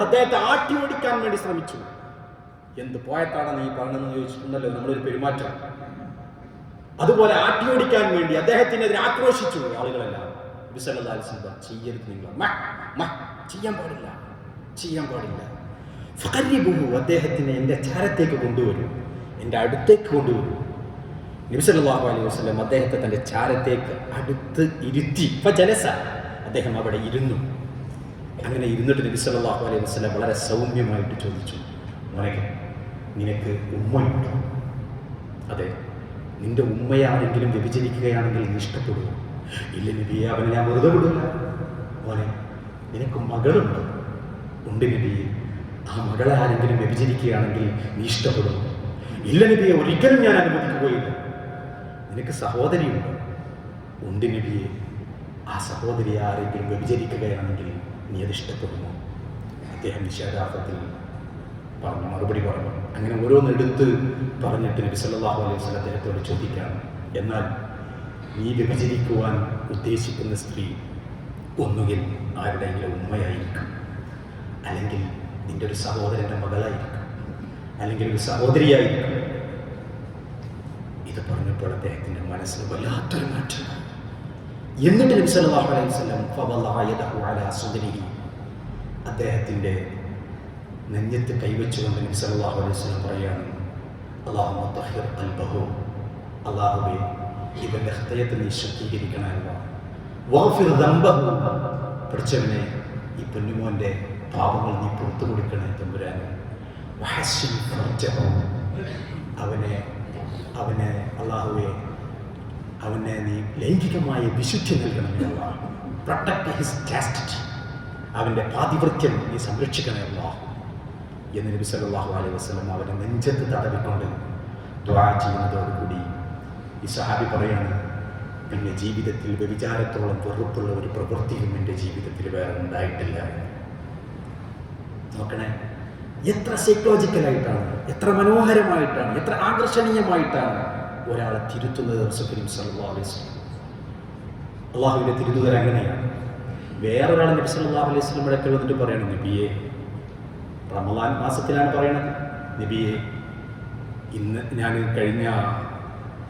അദ്ദേഹത്തെ ആട്ടി ഓടിക്കാൻ വേണ്ടി ശ്രമിച്ചു. എന്ത് പോയത്താണ് നീ പറഞ്ഞതെന്ന് ചോദിച്ചിട്ടുണ്ടല്ലോ നമ്മളൊരു പെരുമാറ്റം. അതുപോലെ ആട്ടി ഓടിക്കാൻ വേണ്ടി അദ്ദേഹത്തിനെതിരെ ആക്രോശിച്ചു ആളുകളെല്ലാം. നബി സല്ലല്ലാഹു അലൈഹി വസല്ലം, ചെയ്യരുത്, നിങ്ങൾ ചെയ്യാൻ പാടില്ല. ഫഖരിബുഹു, അദ്ദേഹത്തിനെ എൻ്റെ ചാരത്തേക്ക് കൊണ്ടുവരൂ, എൻ്റെ അടുത്തേക്ക് കൊണ്ടുവരൂ. നബി സല്ലല്ലാഹു അലൈഹി വസല്ലം അദ്ദേഹത്തെ തൻ്റെ ചാരത്തേക്ക് അടുത്ത് ഇരുത്തി. ഫജലസ, അദ്ദേഹം അവിടെ ഇരുന്നു. അങ്ങനെ ഇരുന്നിട്ട് നബി സല്ലല്ലാഹു അലൈഹി വസല്ലം വളരെ സൗമ്യമായിട്ട് ചോദിച്ചു, മോനെ, നിനക്ക് ഉമ്മയുണ്ടോ? അതെ. നിന്റെ ഉമ്മയാരെങ്കിലും വ്യഭിചരിക്കുകയാണെങ്കിൽ നീ ഇഷ്ടപ്പെടുമോ? ഇല്ല നബിയെ, അവനെ ഞാൻ വെറുതെ വിടില്ല. മോനെ, നിനക്ക് മകളുണ്ടോ? ഉണ്ട് നബിയെ. ആ മകളെ ആരെങ്കിലും വ്യഭിചരിക്കുകയാണെങ്കിൽ നീ ഇഷ്ടപ്പെടുമോ? ഇല്ല നബിയെ, ഒരിക്കലും ഞാൻ അനുവദിക്കുകയില്ല. നിനക്ക് സഹോദരിയുണ്ടോ? ഉണ്ട് നബിയെ. ആ സഹോദരി ആരെങ്കിലും വ്യഭിചരിക്കുകയാണെങ്കിൽ നീ അത് ഇഷ്ടപ്പെടുമോ? അദ്ദേഹം നിഷേധാർത്ഥത്തിൽ മറുപടി പറഞ്ഞു. അങ്ങനെ ഓരോന്നെടുത്ത് പറഞ്ഞിട്ട് നബി സല്ലല്ലാഹു അലൈഹി വസല്ലം അദ്ദേഹത്തോട് ചോദിക്കുകയാണ്, എന്നാൽ നീ വ്യഭിചരിക്കുവാൻ ഉദ്ദേശിക്കുന്ന സ്ത്രീ ഒന്നുകിൽ ആരുടെയെങ്കിലും ഉമ്മയായിരിക്കും, അല്ലെങ്കിൽ നിന്റെ ഒരു സഹോദരൻ്റെ മകളായിരിക്കും, അല്ലെങ്കിൽ ഒരു സഹോദരിയായിരിക്കും. ഇത് പറഞ്ഞപ്പോൾ അദ്ദേഹത്തിൻ്റെ മനസ്സിന് വല്ലാത്തൊരു മാറ്റം. എന്നിട്ട് നബി സല്ലല്ലാഹു അലൈഹി വസല്ലം ഫവളഅ യദഹു അലാ സദ്രിഹി, അദ്ദേഹത്തിൻ്റെ നെഞ്ചത്ത് കൈവച്ചുകൊണ്ട് നബി സല്ലല്ലാഹു അലൈഹി വസല്ലം പറയുകയാണ്, അല്ലാഹുമ്മ തഹിർ ഖൽബഹു, അല്ലാഹുവേ ഇവന്റെ ഹൃദയത്തെ നീ ശുദ്ധീകരിക്കണമല്ലോ. വഗ്ഫിർ ദംബഹു, പഠിച്ചവനെ ഈ പൊന്നുമോന്റെ പാപങ്ങൾ നീ പുറത്തു കൊടുക്കണേ തമ്പുരാനെ. വഹസ്സിൻ ഫർജഹു, അവനെ അല്ലാഹുവേ അവനെ നീ ലൈംഗികമായ വിശുദ്ധി നൽകണമേ അല്ലാഹ്. പ്രൊട്ടക്ട് ഹിസ് ചാസ്റ്റിറ്റി, അവൻ്റെ പാതിവൃത്യം നീ സംരക്ഷിക്കണേ അല്ലാഹ് എന്ന് നബി സല്ലല്ലാഹു അലൈഹി വസല്ലം അവനെ നെഞ്ചത്ത് തടവിക്കൊണ്ട് ദുആ ചെയ്യുന്നതോടുകൂടി ഈ സഹാബി പറയാണ്, പിന്നെ ജീവിതത്തിൽ വ്യഭിചാരത്തോളം വെറുപ്പുള്ള ഒരു പ്രവൃത്തിയും എൻ്റെ ജീവിതത്തിൽ വേറെ ഉണ്ടായിട്ടില്ല. നോക്കണേ, എത്ര സൈക്കോളജിക്കലായിട്ടാണ്, എത്ര മനോഹരമായിട്ടാണ്, എത്ര ആകർഷണീയമായിട്ടാണ് ഒരാളെ തിരുത്തുന്നത് റസൂൽ സല്ലല്ലാഹു അലൈഹി വസല്ലം. അള്ളാഹുവിൻ്റെ തിരുത്തുതൽ അങ്ങനെയാണ്. വേറൊരാൾ നബി സല്ലല്ലാഹു അലൈഹി വസല്ലം അടുക്കൽ വന്നിട്ട് പറയണം, നബിയെ, റമളാൻ മാസത്തിലാണ് പറയണത്, നബിയെ ഇന്ന് ഞാൻ കഴിഞ്ഞ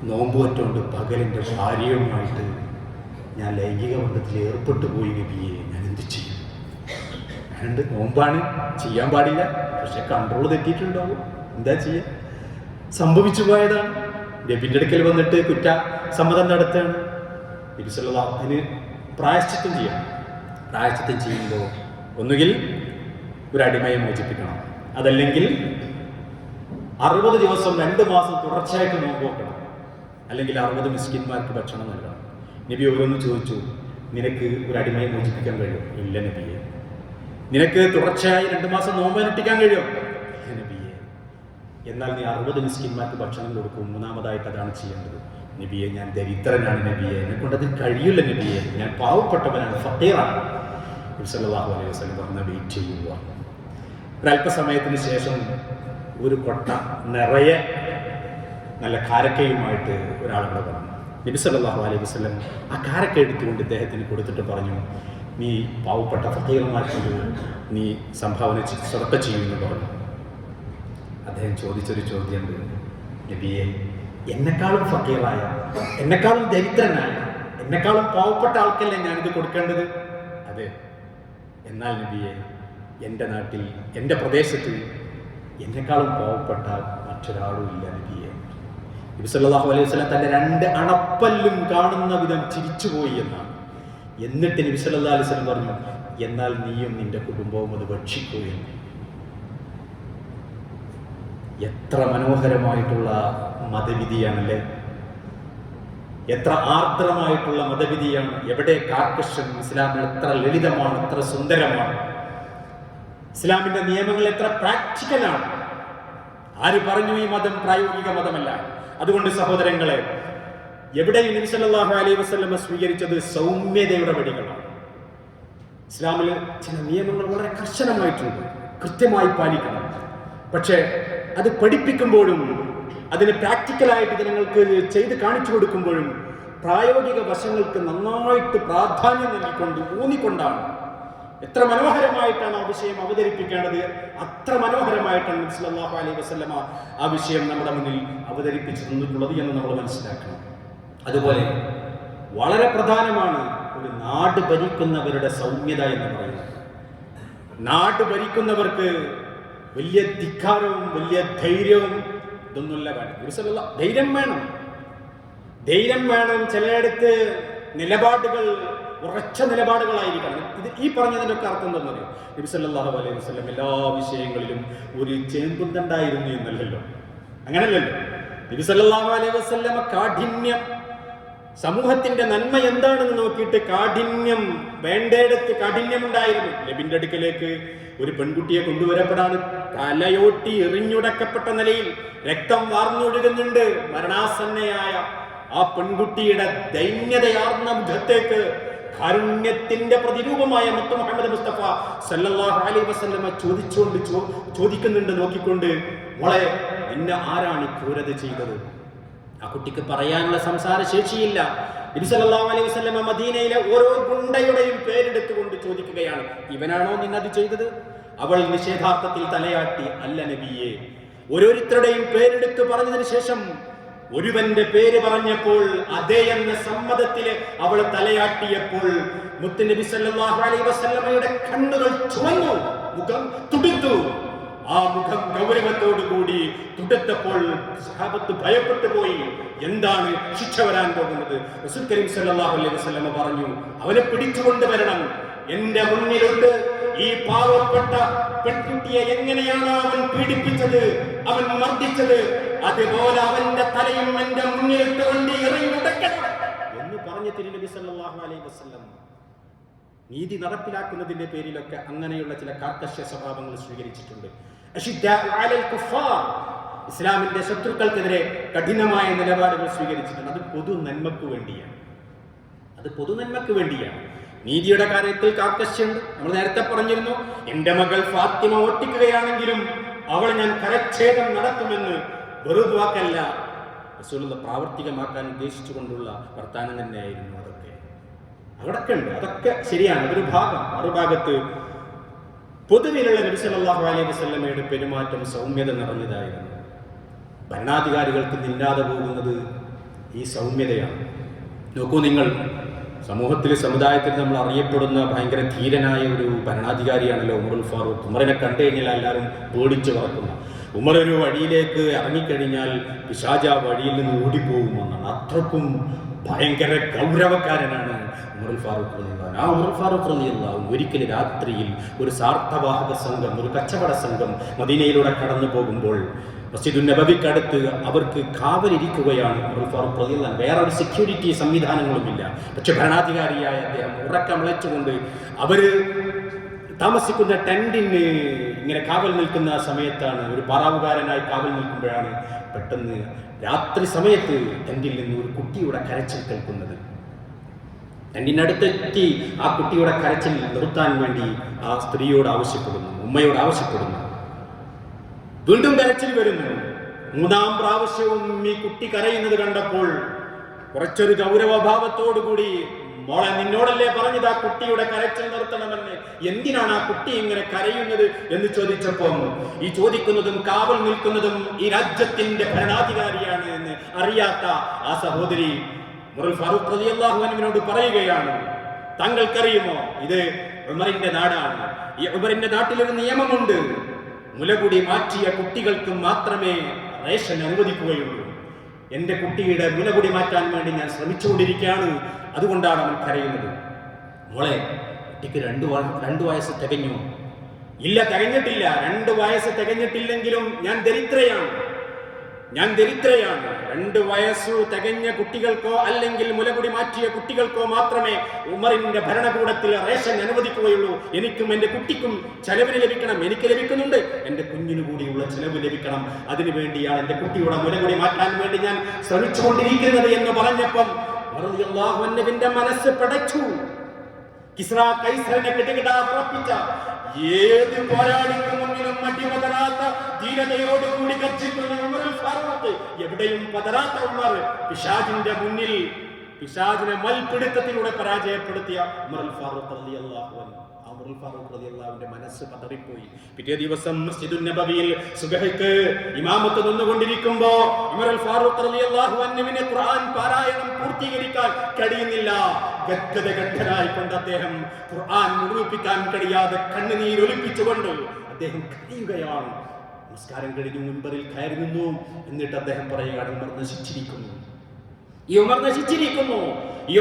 നോമ്പ് പറ്റുകൊണ്ട് പകലിൻ്റെ ഭാര്യയുമായിട്ട് ഞാൻ ലൈംഗിക ബന്ധത്തിൽ ഏർപ്പെട്ടു പോയി നബിയെ, ഞാൻ എന്ത് ചെയ്യും? ഞാനുണ്ട്, നോമ്പാണ്, ചെയ്യാൻ പാടില്ല, പക്ഷെ കൺട്രോൾ തെറ്റിയിട്ടുണ്ടാവും, എന്താ ചെയ്യുക? സംഭവിച്ചു പോയതാണ്. നബിൻ്റെ അടുക്കൽ വന്നിട്ട് സമ്മതം നടത്തുകയാണ്. നബി സല്ലല്ലാഹു അതിന് പ്രായശ്ചിത്തം ചെയ്യണം. പ്രായശ്ചിത്തം ചെയ്യുമ്പോൾ ഒന്നുകിൽ ഒരു അടിമയെ മോചിപ്പിക്കണം, അതല്ലെങ്കിൽ 60 ദിവസം 2 മാസം തുടർച്ചയായിട്ട് നോമ്പ് നോക്കണം, അല്ലെങ്കിൽ 60 മിസ്കിന്മാർക്ക് ഭക്ഷണം നൽകണം. നബി ഓരോന്ന് ചോദിച്ചു, നിനക്ക് ഒരു അടിമയെ മോചിപ്പിക്കാൻ കഴിയും? ഇല്ല നബിയെ. നിനക്ക് തുടർച്ചയായി 2 മാസം നോമ്പ് അനുഷ്ഠിക്കാൻ കഴിയും? ഇല്ല നബിയെ. എന്നാൽ നീ 60 മിസ്കിന്മാർക്ക് ഭക്ഷണം കൊടുക്കും, 3ാമതായിട്ട് അതാണ് ചെയ്യേണ്ടത്. നബിയെ, ഞാൻ ദരിദ്രനാണ് നബിയെ, എന്നെ കൊണ്ടത് കഴിയില്ല നബിയെ, ഞാൻ പാവപ്പെട്ടവനാണ്, ഫഖീറാണ്. നബി സല്ലല്ലാഹു അലൈഹി വസല്ലം പറഞ്ഞ വെയിറ്റ് ചെയ്യുക. ഒരല്പസമയത്തിന് ശേഷം ഒരു കൊട്ട നിറയെ നല്ല കാരക്കയുമായിട്ട് ഒരാളവിടെ പറഞ്ഞു. നബി സല്ലല്ലാഹു അലൈഹി വസല്ലം ആ കാരക്ക എടുത്തുകൊണ്ട് ഇദ്ദേഹത്തിന് കൊടുത്തിട്ട് പറഞ്ഞു, നീ പാവപ്പെട്ട ഫഖീർമാർക്ക് നീ സംഭാവന സദഖ ചെയ്യുമെന്ന് പറഞ്ഞു. അദ്ദേഹം ചോദിച്ചൊരു ചോദ്യമുണ്ട്, നബിയെ, എന്നെക്കാളും ഫഖീറായ, എന്നെക്കാളും ദരിദ്രനായ, എന്നെക്കാളും പാവപ്പെട്ട ആൾക്കല്ലേ ഞാനിത് കൊടുക്കേണ്ടത്? അതെ. എന്നാൽ നബിയെ, എൻ്റെ നാട്ടിൽ, എൻ്റെ പ്രദേശത്ത് എന്നെക്കാളും പാവപ്പെട്ട മറ്റൊരാളും ഇല്ല നബിയെ. നബി സല്ലല്ലാഹു അലൈഹി വസല്ലം തൻ്റെ 2 അണപ്പല്ലും കാണുന്ന വിധം ചിരിച്ചുപോയി എന്നാണ്. എന്നിട്ട് നബി സല്ലല്ലാഹു അലൈഹി വസല്ലം പറഞ്ഞു, എന്നാൽ നീയും നിന്റെ കുടുംബവും അത് ഭക്ഷിക്കുകയും. എത്ര മനോഹരമായിട്ടുള്ള മതവിധിയാണല്ലേ, എത്ര ആർദ്രമായിട്ടുള്ള മതവിധിയാണ്. എവിടെ കാർക്കശ്യം? ഇസ്ലാമിൽ എത്ര ലളിതമാണ്, എത്ര സുന്ദരമാണ്. ഇസ്ലാമിന്റെ നിയമങ്ങൾ എത്ര പ്രാക്ടിക്കലാണ്. ആര് പറഞ്ഞു ഈ മതം പ്രായോഗിക മതമല്ല? അതുകൊണ്ട് സഹോദരങ്ങളെ, എവിടെയും നബി സല്ലല്ലാഹു അലൈഹി വസല്ലം സ്വീകരിച്ചത് സൗമ്യതയുടെ വഴികളാണ്. ഇസ്ലാമിൽ ചില നിയമങ്ങൾ വളരെ കർശനമായിട്ടുണ്ട്, കൃത്യമായി പാലിക്കണം. പക്ഷേ അത് പഠിപ്പിക്കുമ്പോഴും അതിന് പ്രാക്ടിക്കലായിട്ട് ജനങ്ങൾക്ക് ചെയ്ത് കാണിച്ചു കൊടുക്കുമ്പോഴും പ്രായോഗിക വശങ്ങൾക്ക് നന്നായിട്ട് പ്രാധാന്യം നൽകിക്കൊണ്ട് ഊന്നിക്കൊണ്ടാണ്. എത്ര മനോഹരമായിട്ടാണ് ആ വിഷയം അവതരിപ്പിക്കേണ്ടത്, അത്ര മനോഹരമായിട്ടാണ് നബി സല്ലല്ലാഹു അലൈഹി വസല്ലമ ആ വിഷയം നമ്മുടെ മുന്നിൽ അവതരിപ്പിച്ചു തന്നിട്ടുള്ളത് എന്ന് നമ്മൾ മനസ്സിലാക്കണം. അതുപോലെ വളരെ പ്രധാനമാണ് ഒരു നാട് ഭരിക്കുന്നവരുടെ സൗമ്യത എന്ന് പറയുന്നത്. നാട് ഭരിക്കുന്നവർക്ക് വലിയ ധിക്കാരവും വലിയ ധൈര്യവും ഇതൊന്നുമില്ല വേണം. ധൈര്യം വേണം. ചിലയിടത്ത് നിലപാടുകൾ ഉറച്ച നിലപാടുകളായിരിക്കണം. ഇത് ഈ പറഞ്ഞതിൻ്റെ ഒക്കെ അർത്ഥം എന്താ പറയുക? നബി സല്ലല്ലാഹു അലൈഹി വസല്ലം എല്ലാ വിഷയങ്ങളിലും ഒരു ചേമ്പുന്തണ്ടായിരുന്നു എന്നല്ലല്ലോ, അങ്ങനല്ലല്ലോ. നബി സല്ലല്ലാഹു അലൈഹി വസല്ലം കാഠിന്യം, സമൂഹത്തിന്റെ നന്മ എന്താണെന്ന് നോക്കിയിട്ട് കാഠിന്യം, വേണ്ടയിടത്ത് കാഠിന്യം ഉണ്ടായിരുന്നു. നബിന്റെ അടുക്കലേക്ക് ഒരു പെൺകുട്ടിയെ കൊണ്ടുവരപ്പെടാണ്. തലയോട്ടി എറിഞ്ഞുടക്കപ്പെട്ട നിലയിൽ രക്തം വാർന്നൊഴുകുന്നുണ്ട്. മരണാസന്നയായ ആ പെൺകുട്ടിയുടെ ദൈന്യതയാർന്ന മുഖത്തേക്ക് കാരുണ്യത്തിന്റെ പ്രതിരൂപമായ മുത്ത് മുഹമ്മദ് മുസ്തഫ സല്ലല്ലാഹു അലൈഹി വസല്ലമ ചോദിക്കുന്നുണ്ട് നോക്കിക്കൊണ്ട്, മോളെ, എന്നെ ആരാണ് ക്രൂരത ചെയ്തത്? ആ കുട്ടിക്ക് പറയാനുള്ള സംസാര ശേഷിയില്ല. നബി സല്ലല്ലാഹു അലൈഹി വസല്ലമ മദീനയിലെ ഓരോ ഗുണ്ടയുടെയും പേരെടുത്തുകൊണ്ട് ചോദിക്കുകയാണ്, ഇവനാണോ നിന്നത് ചെയ്തത്? അവൾ നിഷേധാർത്ഥത്തിൽ തലയാട്ടി, അല്ല നബിയെ. ഓരോരുത്തരുടെയും പേരെടുത്ത് പറഞ്ഞതിന് ശേഷം ഒരുവന്റെ പേര് പറഞ്ഞപ്പോൾ അതേ എന്ന സമ്മതത്തില് അവൾ തലയാട്ടിയപ്പോൾ മുത്ത് നബി സല്ലല്ലാഹു അലൈഹി വസല്ലമയുടെ കണ്ണുകൾ ചുവന്നു, മുഖം തുടിത്തു. ആ മുഖം ഗൗരവത്തോടുകൂടി തുടുത്തപ്പോൾ സഹാബത്ത് ഭയപ്പെട്ടു പോയി. എന്താണ് ശിക്ഷ വരാൻ പോകുന്നത്? റസൂൽ കരീം സല്ലല്ലാഹു അലൈഹി വസല്ലം പറഞ്ഞു, അവനെ പിടിച്ചുകൊണ്ടുവരണം. എന്റെ മുന്നിലുണ്ട് ഈ പാവപ്പെട്ട പെൺകുട്ടിയെ എങ്ങനെയാണ് അവൻ പീഡിപ്പിച്ചത്, അവൻ മർദ്ദിച്ചത്, അതുപോലെ അവന്റെ തലയും എന്റെ മുന്നിലിട്ട് കൊണ്ട് എറിഞ്ഞുടക്കണം എന്ന് പറഞ്ഞ തിരുനബി സല്ലല്ലാഹു അലൈഹി വസല്ലം നീതി നടപ്പിലാക്കുന്നതിന്റെ പേരിലൊക്കെ അങ്ങനെയുള്ള ചില കാർക്കശ്യ സ്വഭാവങ്ങൾ സ്വീകരിച്ചിട്ടുണ്ട്. ഇസ്ലാമിന്റെ ശത്രുക്കൾക്കെതിരെ കഠിനമായ നിലപാടുകൾ സ്വീകരിച്ചിട്ടുണ്ട്. അത് പൊതു നന്മക്ക് വേണ്ടിയാണ്. നീതിയുടെ കാര്യത്തിൽ കാർക്കശ്യമുണ്ട്. നമ്മൾ നേരത്തെ പറഞ്ഞിരുന്നു, എന്റെ മകൾ ഫാത്തിമ ഓട്ടിക്കുകയാണെങ്കിലും അവൾ ഞാൻ കരച്ഛേദം നടത്തുമെന്ന് വെറുതെ വാക്കല്ല, റസൂലുള്ളാഹി പ്രാവർത്തികമാക്കാൻ ഉദ്ദേശിച്ചുകൊണ്ടുള്ള വർത്താനം തന്നെയായിരുന്നു. അവിടൊക്കെ ഉണ്ട്, അതൊക്കെ ശരിയാണ്, അതൊരു ഭാഗം. മറുഭാഗത്ത് പൊതുവിലുള്ള നബി സല്ലല്ലാഹു അലൈഹി വസല്ലമയുടെ പെരുമാറ്റം സൗമ്യത നിറഞ്ഞതായിരുന്നു. ഭരണാധികാരികൾക്ക് നില്ലാതെ പോകുന്നത് ഈ സൗമ്യതയാണ്. നോക്കൂ, നിങ്ങൾ സമൂഹത്തിൽ സമുദായത്തിൽ നമ്മൾ അറിയപ്പെടുന്ന ഭയങ്കര ധീരനായ ഒരു ഭരണാധികാരിയാണല്ലോ ഉമറുൽ ഫാറൂഖ്. ഉമറിനെ കണ്ടു കഴിഞ്ഞാൽ എല്ലാവരും പേടിച്ചു പറക്കുന്ന, ഉമർ ഒരു വഴിയിലേക്ക് ഇറങ്ങിക്കഴിഞ്ഞാൽ പിശാച് ആ വഴിയിൽ നിന്ന് ഓടിപ്പോകുമെന്നാണ്. അത്രക്കും ഭയങ്കര ഗൗരവക്കാരനാണ് ഉമറുൽ ഫാറൂഖ് റളിയല്ലാഹു അൻഹു. ആ ഉമറുൽ ഫാറൂഖ് റളിയല്ലാഹു അൻഹു ഒരിക്കൽ രാത്രിയിൽ ഒരു സാർത്ഥവാഹക സംഘം, ഒരു കച്ചവട സംഘം മദീനയിലൂടെ കടന്നു പോകുമ്പോൾ മസ്ജിദുൻ നബവിക്കടുത്ത് അവർക്ക് കാവലിരിക്കുകയാണ് ഉമറുൽ ഫാറൂഖ് റളിയല്ലാഹു അൻഹു. വേറെ ഒരു സെക്യൂരിറ്റി സംവിധാനങ്ങളുമില്ല. പക്ഷെ ഭരണാധികാരിയായ അദ്ദേഹം ഉറക്കമിളച്ചുകൊണ്ട് അവര് താമസിക്കുന്ന ടെന്റിന് ഇങ്ങനെ കാവൽ നിൽക്കുന്ന സമയത്താണ്, ഒരു പാറാവുകാരനായി കാവൽ നിൽക്കുമ്പോഴാണ് പെട്ടെന്ന് രാത്രി സമയത്ത് ടെന്റിൽ നിന്ന് ഒരു കുട്ടിയുടെ കരച്ചിൽ കേൾക്കുന്നത്. ടെന്റിനടുത്തെത്തി ആ കുട്ടിയുടെ കരച്ചിൽ നിർത്താൻ വേണ്ടി ആ സ്ത്രീയോട് ആവശ്യപ്പെടുന്നു, ഉമ്മയോട് ആവശ്യപ്പെടുന്നു. വീണ്ടും കരച്ചിൽ വരുന്നു. മൂന്നാം പ്രാവശ്യവും ഈ കുട്ടി കരയുന്നത് കണ്ടപ്പോൾ കുറച്ചൊരു ഗൗരവഭാവത്തോടുകൂടി, മോളെ നിന്നോടല്ലേ പറഞ്ഞത് ആ കുട്ടിയുടെ കരച്ചിൽ നിർത്തണമെന്ന്, എന്തിനാണ് ആ കുട്ടി ഇങ്ങനെ കരയുന്നത് എന്ന് ചോദിച്ചപ്പോൾ ഈ ചോദിക്കുന്നതും കാവൽ നിൽക്കുന്നതും ഈ രാജ്യത്തിന്റെ ഭരണാധികാരിയാണ് എന്ന് അറിയാത്ത ആ സഹോദരി ഉമറുൽ ഫാറൂഖ് റളിയല്ലാഹു അൻഹുവിനോട് പറയുകയാണ്, താങ്കൾക്കറിയുമോ ഇത് ഉമറിന്റെ നാടാണ്, ഈ ഉമറിന്റെ നാട്ടിലൊരു നിയമമുണ്ട്, മുലകുടി മാറ്റിയ കുട്ടികൾക്ക് മാത്രമേ റേഷൻ അനുവദിക്കുകയുള്ളൂ. എന്റെ കുട്ടിയുടെ മുലകുടി മാറ്റാൻ വേണ്ടി ഞാൻ ശ്രമിച്ചുകൊണ്ടിരിക്കുകയാണ്, അതുകൊണ്ടാണ് അവൻ കരയുന്നത്. മോളെ, കുട്ടിക്ക് 2 വയസ്സ് തികഞ്ഞു? ഇല്ല, തികഞ്ഞിട്ടില്ല. 2 വയസ്സ് തികഞ്ഞിട്ടില്ലെങ്കിലും ഞാൻ ദരിദ്രയാണ്. 2 വയസ്സു തികഞ്ഞ കുട്ടികൾക്കോ അല്ലെങ്കിൽ മുലകുടി മാറ്റിയ കുട്ടികൾക്കോ മാത്രമേ ഉമറിന്റെ ഭരണകൂടത്തിൽ റേഷൻ അനുവദിക്കുകയുള്ളൂ. എനിക്കും എന്റെ കുട്ടിക്കും ചെലവിന് ലഭിക്കണം. എനിക്ക് ലഭിക്കുന്നുണ്ട്, എന്റെ കുഞ്ഞിനു കൂടിയുള്ള ചെലവ് ലഭിക്കണം. അതിനുവേണ്ടിയാണ് എന്റെ കുട്ടിയുടെ മുലകുടി മാറ്റാൻ വേണ്ടി ഞാൻ ശ്രമിച്ചുകൊണ്ടിരിക്കുന്നത് എന്ന് പറഞ്ഞപ്പം റളിയല്ലാഹു അൻഹുവിന്റെ മനസ്സ് പടച്ചു. കിസ്ര കൈസറിനെ കിടകിടാപ്പിച്ച ഏത് പോരാളിക്ക് മുന്നിലും അടിമതരാത്ത ധീരതയോടുകൂടി ഗർജിക്കുന്ന ഉമറുൽ ഫാറൂഖ്, എവിടെയും പതരാത്ത ഉമർ, പിശാചിന്റെ മുന്നിൽ പിശാചിനെ മൽപിടുത്തത്തിലൂടെ പരാജയപ്പെടുത്തിയ ഉമറുൽ ഫാറൂഖ് റളിയല്ലാഹു അൻഹു. ഉമറുൽ ഫാറൂഖ് റളിയല്ലാഹു അൻഹുവിന്റെ മനസ്സ് പതറിപ്പോയി. പിറ്റേ ദിവസം മസ്ജിദുൻ നബവിയിൽ സുബ്ഹിക്ക് ഇമാമത്ത് നിന്നുകൊണ്ടിരിക്കുമ്പോൾ ഉമറുൽ ഫാറൂഖ് റളിയല്ലാഹു അൻഹുവിനെ ഖുർആൻ പാരായണം പൂർത്തീകരിക്കാൻ കഴിയുന്നില്ല. ഗദ്ഗതഗന്ധനായിക്കൊണ്ട് അദ്ദേഹം ഖുർആൻ മുഴുവിപ്പിക്കാൻ കഴിയാതെ കണ്ണുനീരൊലിപ്പിച്ചുകൊണ്ട് അദ്ദേഹം കരയുകയാണ്. നമസ്കാരം കഴിഞ്ഞു മുൻപറിൽ കയറി നിന്നു. എന്നിട്ട് അദ്ദേഹം പറയുകയാണ്, ഉമർ നശിച്ചിരിക്കുന്നു, ഈ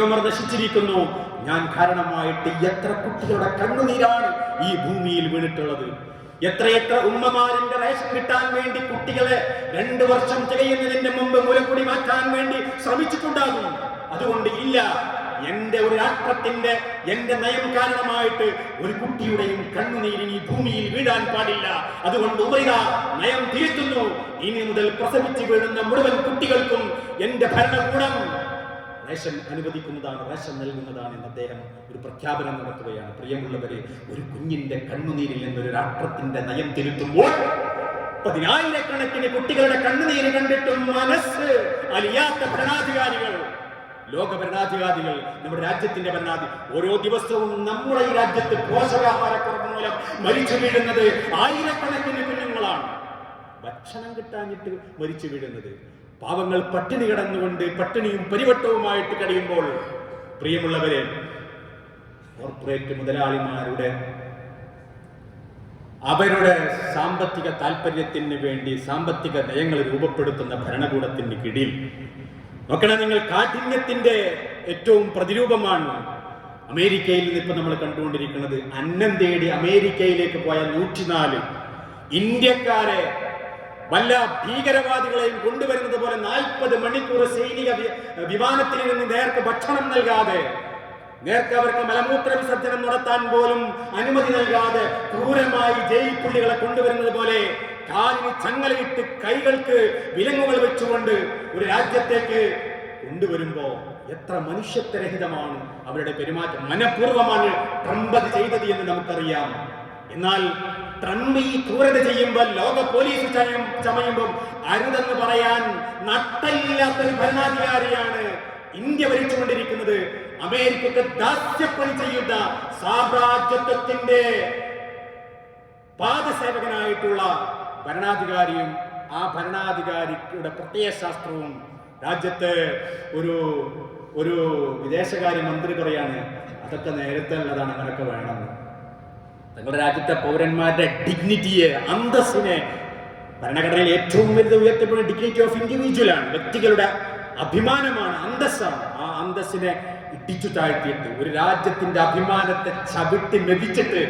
ഉമർ നശിച്ചിരിക്കുന്നു. ഞാൻ കാരണമായിട്ട് എത്ര കുട്ടികളുടെ കണ്ണുനീരാണ് ഈ ഭൂമിയിൽ വീണിട്ടുള്ളത്. എത്രയെത്ര ഉമ്മമാരിന്റെ റേഷൻ കിട്ടാൻ വേണ്ടി കുട്ടികളെ 2 വർഷം തികയുന്നതിന്റെ മുമ്പ് മുലകുടി മാറ്റാൻ വേണ്ടി ശ്രമിച്ചിട്ടുണ്ടാകും. അതുകൊണ്ട് ഇല്ല, എന്റെ ഒരു രാഷ്ട്രത്തിന്റെ എന്റെ നയം കാരണമായിട്ട് ഒരു കുട്ടിയുടെയും കണ്ണുനീരിന് ഈ ഭൂമിയിൽ വീഴാൻ പാടില്ല. അതുകൊണ്ട് ഉമറിത നയം തിരുത്തുന്നു. ഇനി മുതൽ പ്രസവിച്ച് വീഴുന്ന മുഴുവൻ കുട്ടികൾക്കും എന്റെ ഭരണകൂടം റേഷൻ അനുവദിക്കുന്നതാണ്, റേഷൻ നൽകുന്നതാണ് എന്ന് അദ്ദേഹം ഒരു പ്രഖ്യാപനം നടത്തുകയാണ്. പ്രിയമുള്ളവരെ, ഒരു കുഞ്ഞിന്റെ കണ്ണുനീരിൽ നിന്നൊരു രാഷ്ട്രത്തിന്റെ നയം തിരുത്തുമ്പോൾ 10,000-കണക്കിന് കുട്ടികളുടെ കണ്ണുനീര് കണ്ടിട്ടും മനസ്സ് അലിയാത്ത ഭരണാധികാരികൾ, ലോക ഭരണാധികാരികൾ, നമ്മുടെ രാജ്യത്തിന്റെ ഓരോ ദിവസവും നമ്മുടെ ഈ രാജ്യത്ത് പോഷകാഹാരക്കുറവ് മൂലം മരിച്ചു വീഴുന്നത് 1000-കണക്കിന് കുഞ്ഞുങ്ങളാണ്. ഭക്ഷണം കിട്ടാഞ്ഞിട്ട് മരിച്ചു വീഴുന്നത്, പാവങ്ങൾ പട്ടിണി കിടന്നുകൊണ്ട് പട്ടിണിയും പരിവട്ടവുമായിട്ട് കഴിയുമ്പോൾ, പ്രിയമുള്ളവരെ, കോർപ്പറേറ്റ് മുതലാളിമാരുടെ അവരുടെ സാമ്പത്തിക താല്പര്യത്തിന് വേണ്ടി സാമ്പത്തിക നയങ്ങൾ രൂപപ്പെടുത്തുന്ന ഭരണകൂടത്തിന് കീഴിൽ നോക്കണം നിങ്ങൾ, കാഠിന്യത്തിന്റെ ഏറ്റവും പ്രതിരൂപമാണ് അമേരിക്കയിൽ നിന്ന് ഇപ്പൊ നമ്മൾ കണ്ടുകൊണ്ടിരിക്കുന്നത്. അന്നം തേടി അമേരിക്കയിലേക്ക് പോയ 104 ഇന്ത്യക്കാരെ വല്ല ഭീകരവാദികളെയും കൊണ്ടുവരുന്നത് പോലെ 40 മണിക്കൂർ സൈനിക വിമാനത്തിൽ നിന്ന് നേർക്ക് ഭക്ഷണം നൽകാതെ, നേർക്ക് അവർക്ക് മലമൂത്ര വിസർജനം നടത്താൻ പോലും അനുമതി നൽകാതെ ക്രൂരമായി ജയിൽ പുള്ളികളെ കൊണ്ടുവരുന്നത് പോലെ കാലിന് ചങ്ങലയിട്ട് കൈകൾക്ക് വിലങ്ങുകൾ വെച്ചുകൊണ്ട് ഒരു രാജ്യത്തേക്ക് കൊണ്ടുവരുമ്പോ എത്ര മനുഷ്യത്വരഹിതമാണ് അവരുടെ പെരുമാറ്റം. മനഃപൂർവ്വമാണ് ട്രംപ് അത് ചെയ്തത് എന്ന് നമുക്കറിയാം. എന്നാൽ ട്രംപ് ഈ ക്രൂരത ചെയ്യുമ്പോൾ ലോക പോലീസ് ചമയുമ്പോൾ അരുതെന്ന് പറയാൻ നട്ടലില്ലാത്തൊരു ഭരണാധികാരിയാണ് ഇന്ത്യ ഭരിച്ചുകൊണ്ടിരിക്കുന്നത്. അമേരിക്കക്ക് ദാസ്യപ്പണി ചെയ്യുന്ന സാമ്രാജ്യത്വത്തിന്റെ പാദസേവകനായിട്ടുള്ള ഭരണാധികാരിയും ആ ഭരണാധികാരിയുടെ പ്രത്യയശാസ്ത്രവും രാജ്യത്ത് ഒരു വിദേശകാര്യ മന്ത്രി പറയാണ്, അതൊക്കെ നേരത്തെ ഉള്ളതാണ്, അങ്ങനെയൊക്കെ വേണം. തങ്ങളുടെ രാജ്യത്തെ പൗരന്മാരുടെ ഡിഗ്നിറ്റിയെ, അന്തസ്സിനെ, ഭരണഘടനയിൽ ഏറ്റവും വലുത് ഉയർത്തപ്പെടുന്ന ഡിഗ്നിറ്റി ഓഫ് ഇൻഡിവിജ്വൽ ആണ്, വ്യക്തികളുടെ അഭിമാനമാണ്, അന്തസ്സാണ്. ആ അന്തസ്സിനെ ഇടിച്ചു താഴ്ത്തിയിട്ട് ഒരു രാജ്യത്തിന്റെ അഭിമാനത്തെ ചവിട്ടി മെതിച്ചിട്ട്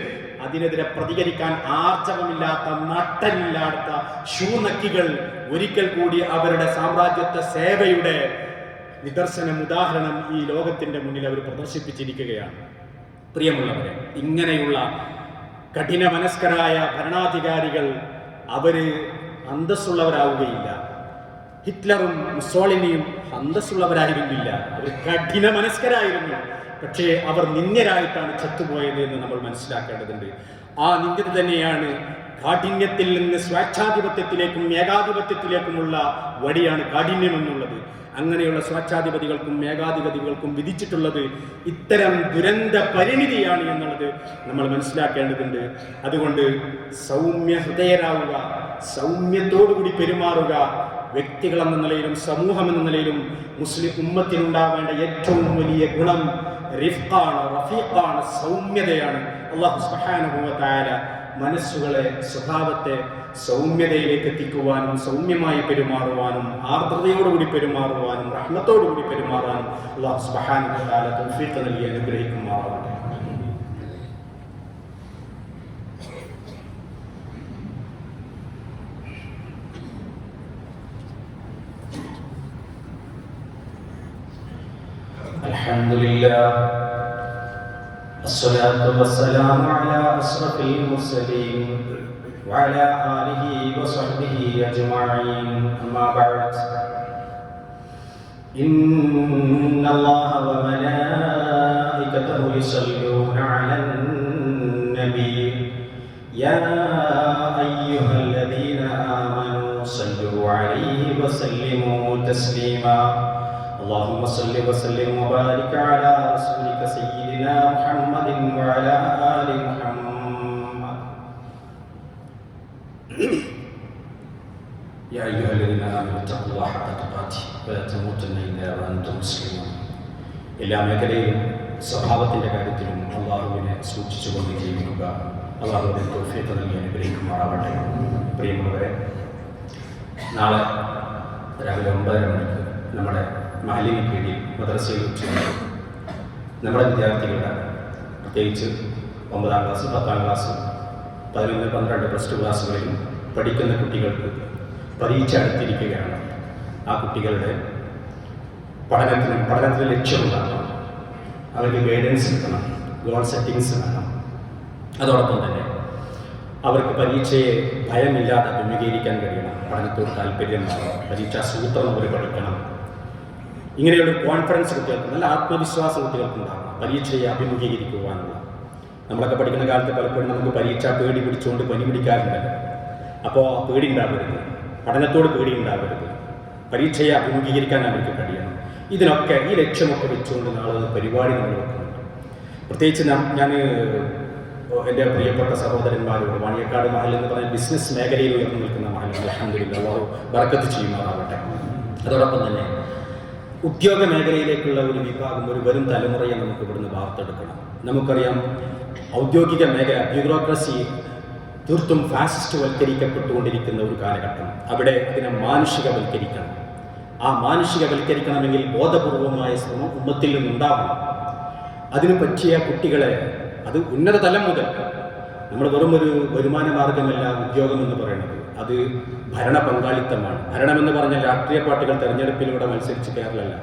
അതിനെതിരെ പ്രതികരിക്കാൻ ആർജവമില്ലാത്ത, നട്ടലില്ലാത്ത ശൂനക്കികൾ ഒരിക്കൽ കൂടി അവരുടെ സാമ്രാജ്യത്വ സേവയുടെ നിദർശനം, ഉദാഹരണം ഈ ലോകത്തിന്റെ മുന്നിൽ അവർ പ്രദർശിപ്പിച്ചിരിക്കുകയാണ്. പ്രിയമുള്ളവരെ, ഇങ്ങനെയുള്ള കഠിന മനസ്കരായ ഭരണാധികാരികൾ അവര് അന്തസ്സുള്ളവരാവുകയില്ല. ഹിറ്റ്ലറും മുസോളിനിയും അന്തസ്സുള്ളവരായിരുന്നില്ല, അവർ കഠിന മനസ്കരായിരുന്നു. പക്ഷേ അവർ നിന്ദ്യരായിട്ടാണ് ചത്തുപോയത് എന്ന് നമ്മൾ മനസ്സിലാക്കേണ്ടതുണ്ട്. ആ നിന്ദ്യത തന്നെയാണ് കാഠിന്യത്തിൽ നിന്ന് സ്വേച്ഛാധിപത്യത്തിലേക്കും ഏകാധിപത്യത്തിലേക്കുമുള്ള വഴിയാണ് കാഠിന്യം എന്നുള്ളത്. അങ്ങനെയുള്ള സ്വേച്ഛാധിപതികൾക്കും ഏകാധിപതികൾക്കും വിധിച്ചിട്ടുള്ളത് ഇത്തരം ദുരന്ത പരിണിതിയാണ് എന്നുള്ളത് നമ്മൾ മനസ്സിലാക്കേണ്ടതുണ്ട്. അതുകൊണ്ട് സൗമ്യ ഹൃദയരാവുക, സൗമ്യത്തോടുകൂടി പെരുമാറുക. വ്യക്തികൾ എന്ന നിലയിലും സമൂഹം എന്ന നിലയിലും മുസ്ലിം ഉമ്മത്തിനുണ്ടാവേണ്ട ഏറ്റവും വലിയ ഗുണം റിഫ്ഖാണ്, റഫീഖാണ്, സൗമ്യതയാണ്. അല്ലാഹു സുബ്ഹാനഹു വ തആല മനസ്സുകളെ, സ്വഭാവത്തെ സൗമ്യതയിലേക്ക് എത്തിക്കുവാനും സൗമ്യമായി പെരുമാറുവാനും ആർദ്രതയോടുകൂടി പെരുമാറുവാനും റഹ്മത്തോടുകൂടി പെരുമാറാനും അല്ലാഹു സുബ്ഹാനഹു വ തആല തൗഫീഖ് നൽകി അനുഗ്രഹിക്കുമാറാവട്ടെ. അൽഹംദുലില്ലാഹ് الصلاة والسلام على أشرف المرسلين وعلى آله وصحبه أجمعين. أما بعد، إن الله وملائكته يصلون على النبي يا أيها الذين آمنوا صلوا عليه وسلموا تسليما. اللهم صل وسلم وبارك على رسولك سيدنا محمد وعلى آل محمد. يا أيها الذين آمنوا اتقوا الله حق تقاته ولا تموتن إلا وأنتم مسلمون. എല്ലാ മേഖലയിലും സ്വഭാവത്തിന്റെ കാര്യത്തിലും അള്ളാഹുവിനെ സൂക്ഷിച്ചുകൊണ്ട് ജീവിക്കുക. അള്ളാഹുവിനെ തൗഫീഖ് നൽകി അനുഗ്രഹിക്കുമാറാവട്ടെ. പ്രിയമുള്ളവരെ, നാളെ രാവിലെ 9:30 മണിക്ക് നമ്മുടെ മഹല്ലിന് കീഴിൽ മദ്രസയിൽ വെച്ച് നമ്മുടെ വിദ്യാർത്ഥികളുടെ, പ്രത്യേകിച്ച് 9ാം ക്ലാസ്, 10ാം ക്ലാസ്, 11, 12 പ്ലസ് 2 ക്ലാസ്സുകളിലും പഠിക്കുന്ന കുട്ടികൾക്ക് പരീക്ഷ അടുത്തിരിക്കുകയാണ്. ആ കുട്ടികളുടെ പഠനത്തിന് ലക്ഷ്യമുണ്ടാകണം, അവർക്ക് ഗൈഡൻസ് കിട്ടണം, ഗോൾ സെറ്റിങ്സ് വേണം. അതോടൊപ്പം തന്നെ അവർക്ക് പരീക്ഷയെ ഭയമില്ലാതെ അഭിമുഖീകരിക്കാൻ കഴിയണം, പഠനത്തോട് താല്പര്യം വേണം, പരീക്ഷാ സൂത്രം അവർ പഠിക്കണം. ഇങ്ങനെയുള്ള കോൺഫിഡൻസ് കുട്ടികൾക്ക്, നല്ല ആത്മവിശ്വാസം കുട്ടികൾക്കുണ്ടാകണം പരീക്ഷയെ അഭിമുഖീകരിക്കുവാനുള്ള. നമ്മളൊക്കെ പഠിക്കുന്ന കാലത്ത് പലപ്പോഴും നമുക്ക് പരീക്ഷ പേടി പിടിച്ചുകൊണ്ട് പനി പിടിക്കാറുണ്ടല്ലോ. അപ്പോൾ പേടി ഉണ്ടാവരുത്, പഠനത്തോട് പേടി ഉണ്ടാവരുത്, പരീക്ഷയെ അഭിമുഖീകരിക്കാൻ അവർക്ക് കഴിയണം. ഇതിനൊക്കെ ഈ ലക്ഷ്യമൊക്കെ വെച്ചുകൊണ്ട് നാളെ പരിപാടി നമ്മൾ വെക്കുന്നുണ്ട്. പ്രത്യേകിച്ച് ഞാൻ എൻ്റെ പ്രിയപ്പെട്ട സഹോദരന്മാരോട്, വാണിയക്കാട് മഹൽ എന്ന് പറഞ്ഞ ബിസിനസ് മേഖലയിൽ ഉയർന്നു നിൽക്കുന്ന മഹൽ, അൽഹംദുലില്ലാഹ് അല്ലാഹു ബർക്കത്ത് ചെയ്യുമാറാവട്ടെ. അതോടൊപ്പം തന്നെ ഉദ്യോഗ മേഖലയിലേക്കുള്ള ഒരു വിഭാഗം, ഒരു വരും തലമുറയെ നമുക്ക് ഇവിടുന്ന് വാർത്തെടുക്കണം. നമുക്കറിയാം, ഔദ്യോഗിക മേഖല, ബ്യൂറോക്രസി തീർത്തും ഫാസിസ്റ്റ് വൽക്കരിക്കപ്പെട്ടുകൊണ്ടിരിക്കുന്ന ഒരു കാലഘട്ടം. അവിടെ അതിനെ മാനുഷികവൽക്കരിക്കണം. ആ മാനുഷികവൽക്കരിക്കണമെങ്കിൽ ബോധപൂർവമായ ശ്രമം ഉമ്മത്തിൽ നിന്നുണ്ടാവണം. അതിനു പറ്റിയ കുട്ടികളെ, അത് ഉന്നത തലം മുതൽ, നമ്മൾ വെറും ഒരു വരുമാന മാർഗമല്ല ഉദ്യോഗം എന്ന് പറയുന്നത്, അത് ഭരണ പങ്കാളിത്തമാണ്. ഭരണമെന്ന് പറഞ്ഞാൽ രാഷ്ട്രീയ പാർട്ടികൾ തെരഞ്ഞെടുപ്പിലൂടെ മത്സരിച്ച് കയറലല്ല.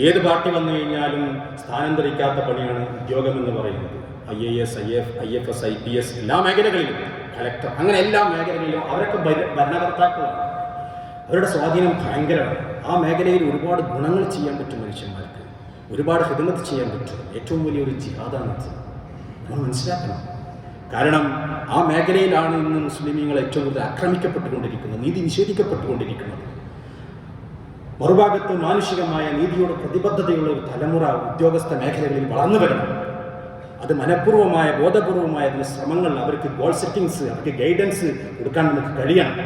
ഏത് പാർട്ടി വന്നു കഴിഞ്ഞാലും സ്ഥാനന്തരിക്കാത്ത പണിയാണ് ഉദ്യോഗം എന്ന് പറയുന്നത്. IAS, IFS, IPS എല്ലാ മേഖലകളിലും, കലക്ടർ, അങ്ങനെ എല്ലാ മേഖലകളിലും അവരൊക്കെ ഭരണകർത്താക്കളാണ്. അവരുടെ സ്വാധീനം ഭയങ്കരമാണ്. ആ മേഖലയിൽ ഒരുപാട് ഗുണങ്ങൾ ചെയ്യാൻ പറ്റും മനുഷ്യന്മാർക്ക്, ഒരുപാട് ഹിദ്മത്ത് ചെയ്യാൻ പറ്റും. ഏറ്റവും വലിയൊരു ജിഹാദാണ് നമ്മൾ മനസ്സിലാക്കണം. കാരണം ആ മേഖലയിലാണ് ഇന്ന് മുസ്ലിമീങ്ങൾ ഏറ്റവും കൂടുതൽ ആക്രമിക്കപ്പെട്ടുകൊണ്ടിരിക്കുന്നത്, നീതി നിഷേധിക്കപ്പെട്ടുകൊണ്ടിരിക്കുന്നത്. മറുഭാഗത്ത് മാനുഷികമായ നീതിയോട് പ്രതിബദ്ധതയുള്ള ഒരു തലമുറ ഉദ്യോഗസ്ഥ മേഖലകളിൽ വളർന്നു വരണം. അത് മനഃപൂർവ്വമായ ബോധപൂർവമായ അതിന് ശ്രമങ്ങൾ, അവർക്ക് ഗോൾ സെറ്റിങ്സ്, അവർക്ക് ഗൈഡൻസ് കൊടുക്കാൻ നമുക്ക് കഴിയണം.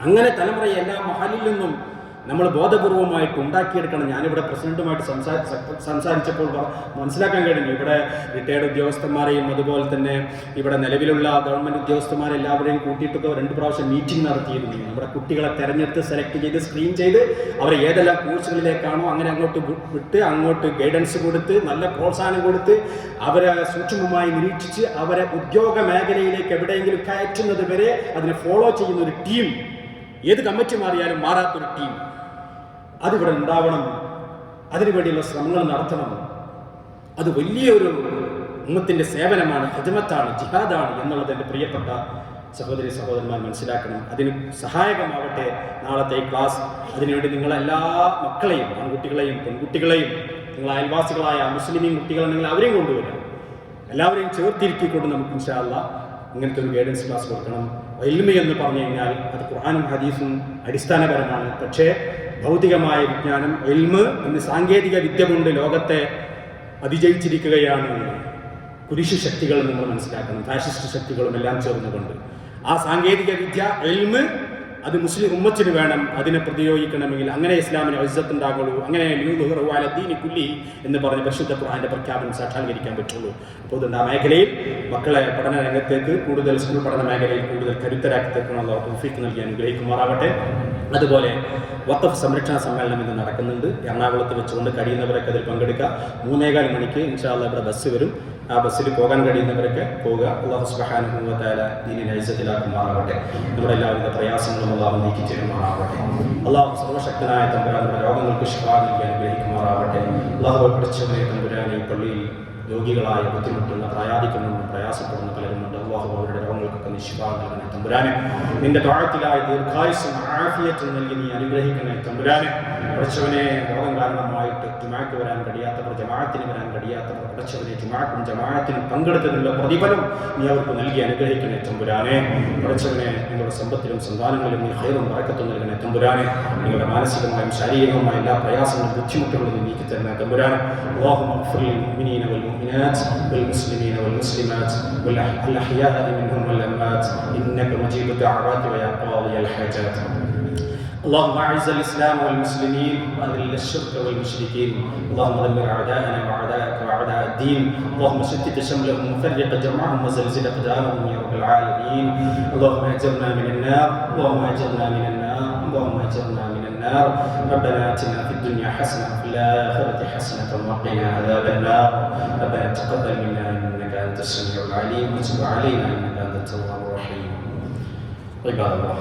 അങ്ങനെ തലമുറയെ എല്ലാ മഹലിൽ നിന്നും നമ്മൾ ബോധപൂർവമായിട്ട് ഉണ്ടാക്കിയെടുക്കണം. ഞാനിവിടെ പ്രസിഡന്റുമായിട്ട് സംസാരിച്ചപ്പോൾ മനസ്സിലാക്കാൻ കഴിഞ്ഞു, ഇവിടെ റിട്ടയർഡ് ഉദ്യോഗസ്ഥന്മാരെയും അതുപോലെ തന്നെ ഇവിടെ നിലവിലുള്ള ഗവൺമെൻറ് ഉദ്യോഗസ്ഥന്മാരെല്ലാവരെയും കൂട്ടിയിട്ടൊക്കെ 2 പ്രാവശ്യം മീറ്റിംഗ് നടത്തിയിരുന്നു. നമ്മുടെ കുട്ടികളെ തെരഞ്ഞെടുത്ത് സെലക്ട് ചെയ്ത് സ്ക്രീൻ ചെയ്ത് അവരെ ഏതെല്ലാം കോഴ്സുകളിലേക്കാണോ അങ്ങനെ അങ്ങോട്ട് വിട്ട് അങ്ങോട്ട് ഗൈഡൻസ് കൊടുത്ത് നല്ല പ്രോത്സാഹനം കൊടുത്ത് അവരെ സൂക്ഷ്മമായി നിരീക്ഷിച്ച് അവരെ ഉദ്യോഗ മേഖലയിലേക്ക് എവിടെയെങ്കിലും കയറ്റുന്നത് വരെ അതിനെ ഫോളോ ചെയ്യുന്ന ഒരു ടീം, ഏത് കമ്മിറ്റി മാറിയാലും മാറാത്തൊരു ടീം അതിവിടെ ഉണ്ടാവണം. അതിനുവേണ്ടിയുള്ള ശ്രമങ്ങൾ നടത്തണം. അത് വലിയൊരു ഉമ്മത്തിൻ്റെ സേവനമാണ്, ഹിദ്മത്താണ്, ജിഹാദാണ് എന്നുള്ളത് എൻ്റെ പ്രിയപ്പെട്ട സഹോദരി സഹോദരന്മാർ മനസ്സിലാക്കണം. അതിന് സഹായകമാവട്ടെ നാളത്തെ ഈ ക്ലാസ്. അതിനുവേണ്ടി നിങ്ങളെല്ലാ മക്കളെയും, ആൺകുട്ടികളെയും പെൺകുട്ടികളെയും, നിങ്ങൾ അയൽവാസികളായ മുസ്ലിമീൻ കുട്ടികളുണ്ടെങ്കിൽ അവരെയും കൊണ്ടുവരാം. എല്ലാവരെയും ചേർത്തിരുത്തിക്കൊണ്ട് നമുക്ക് ഇൻഷാ അല്ലാഹ് ഇങ്ങനത്തെ ഒരു ഗൈഡൻസ് ക്ലാസ് കൊടുക്കണം. ഇൽമ എന്ന് പറഞ്ഞു കഴിഞ്ഞാൽ അത് ഖുർആനും ഹദീസും അടിസ്ഥാനപരമാണ്. പക്ഷേ ഭൗതികമായ വിജ്ഞാനം, ഇൽമ ഇന്ന് സാങ്കേതിക വിദ്യ കൊണ്ട് ലോകത്തെ അതിജയിച്ചിരിക്കുകയാണ്. കുരിശു ശക്തികൾ നമ്മൾ മനസ്സിലാക്കണം, ഫാഷിസ്റ്റ് ശക്തികളും എല്ലാം ചേർന്നുകൊണ്ട്. ആ സാങ്കേതിക വിദ്യ, ഇൽമ, അത് മുസ്ലിം ഉമ്മത്തിന് വേണം. അതിനെ പ്രതിയോഗിക്കണമെങ്കിൽ അങ്ങനെ ഇസ്ലാമിന് ഇസ്സത്ത് ഉണ്ടാകുള്ളൂ. അങ്ങനെ കുല്ലി എന്ന് പറഞ്ഞ പരിശുദ്ധ ഖുർആന്റെ പ്രഖ്യാപനം സാക്ഷാത്കരിക്കാൻ പറ്റുള്ളൂ. അപ്പോൾ അതുകൊണ്ട് ആ മേഖലയിൽ മക്കളെ പഠന രംഗത്തേക്ക് കൂടുതൽ, സ്കൂൾ പഠന മേഖലയിൽ കൂടുതൽ കരുത്തരാക്കി തീർക്കണമെന്ന് തൗഫീഖ് നൽകി അനുഗ്രഹിക്കുമാറാവട്ടെ. അതുപോലെ വഖഫ് സംരക്ഷണ സമ്മേളനം ഇന്ന് നടക്കുന്നുണ്ട്. എറണാകുളത്ത് വെച്ചുകൊണ്ട് കഴിയുന്നവരൊക്കെ അതിൽ പങ്കെടുക്കുക. 3:15 മണിക്ക് ഇൻഷാ അല്ലാഹ് ഇവിടെ ബസ് വരും. ആ ബസ്സിൽ പോകാൻ കഴിയുന്നവരൊക്കെ പോവുക. അല്ലാഹു സുബ്ഹാനഹു വ തആല ദീനിനെ ഇസ്സത്തിലാക്കുമാറാവട്ടെ. നമ്മുടെ എല്ലാവിധ പ്രയാസങ്ങളും അല്ലാഹു നീക്കി തരുമാറാവട്ടെ. അല്ലാഹു സർവശക്തനായ തമ്പുരാന്റെ രോഗങ്ങൾക്ക് ശിഫ നൽകി അനുഗ്രഹിക്കുമാറാവട്ടെ. അല്ലാഹു പഠിച്ചവനെ തമ്പുരാനെ പള്ളിയിൽ രോഗികളായ ബുദ്ധിമുട്ടുന്ന, പ്രായാധിക്കുന്ന, പ്രയാസപ്പെടുന്ന പലരുമുണ്ട്. അല്ലാഹു അവരുടെ രോഗങ്ങൾക്കൊക്കെ നീ ശിഫ നൽകണേ തമ്പുരാനെ. നിന്റെ താഴത്തിലായ ദീർഘായുസ്സും ആഫിയത്തും നൽകി നീ അനുഗ്രഹിക്കണേ തമ്പുരാനെ. പഠിച്ചവനെ രോഗം കാരണമായിട്ട് ജുമാഅത്ത് വരാൻ കഴിയാത്തവർ, ജമാഅത്തിന് വരാൻ കഴിയാത്തവർ, പഠിച്ചവനെ ജുമാഅത്തും ജമാഅത്തിനും പങ്കെടുത്തതിനുള്ള പ്രതിഫലം നീ അവർക്ക് നൽകി അനുഗ്രഹിക്കണേ തമ്പുരാനെ. പഠിച്ചവനെ നിങ്ങളുടെ സമ്പത്തിലും സന്താനങ്ങളിലും നീ ഖൈറും ബറക്കത്തും നൽകണേ തമ്പുരാനെ. നിങ്ങളുടെ മാനസികമായും ശാരീരികമായ എല്ലാ പ്രയാസങ്ങളും ബുദ്ധിമുട്ടുകളും നീ നീക്കി തരണേ തമ്പുരാനെ. അല്ലാഹുമ്മ ഇഗ്ഫിർ ലിൽ മുഅ്മിനീന വൽ മുഅ്മിനാത്ത് വൽ മുസ്ലിമീന വൽ മുസ്ലിമാത്ത് വൽ അഹ്യാഅ മിൻഹും വൽ അംവാത്ത് ഇന്നക മുജീബു ദഅവാതി വ യാ ഖാദിയൽ ഹാജാത്ത്. اللهم اعز الاسلام والمسلمين واذل الشرك والمشركين. اللهم دمر اعداءنا واعداءك واعداء الدين. اللهم شتت شملهم وفرق جمعهم وزلزل اقدامهم يا رب العالمين. اللهم اجرنا من النار، اللهم اجرنا من النار، اللهم اجرنا من النار. ربنا اتنا في الدنيا حسنه وفي الاخره حسنه وقنا عذاب النار. ربنا تقبل منا انك انت السميع العليم وتب علينا انك انت التواب الرحيم. عباد الله.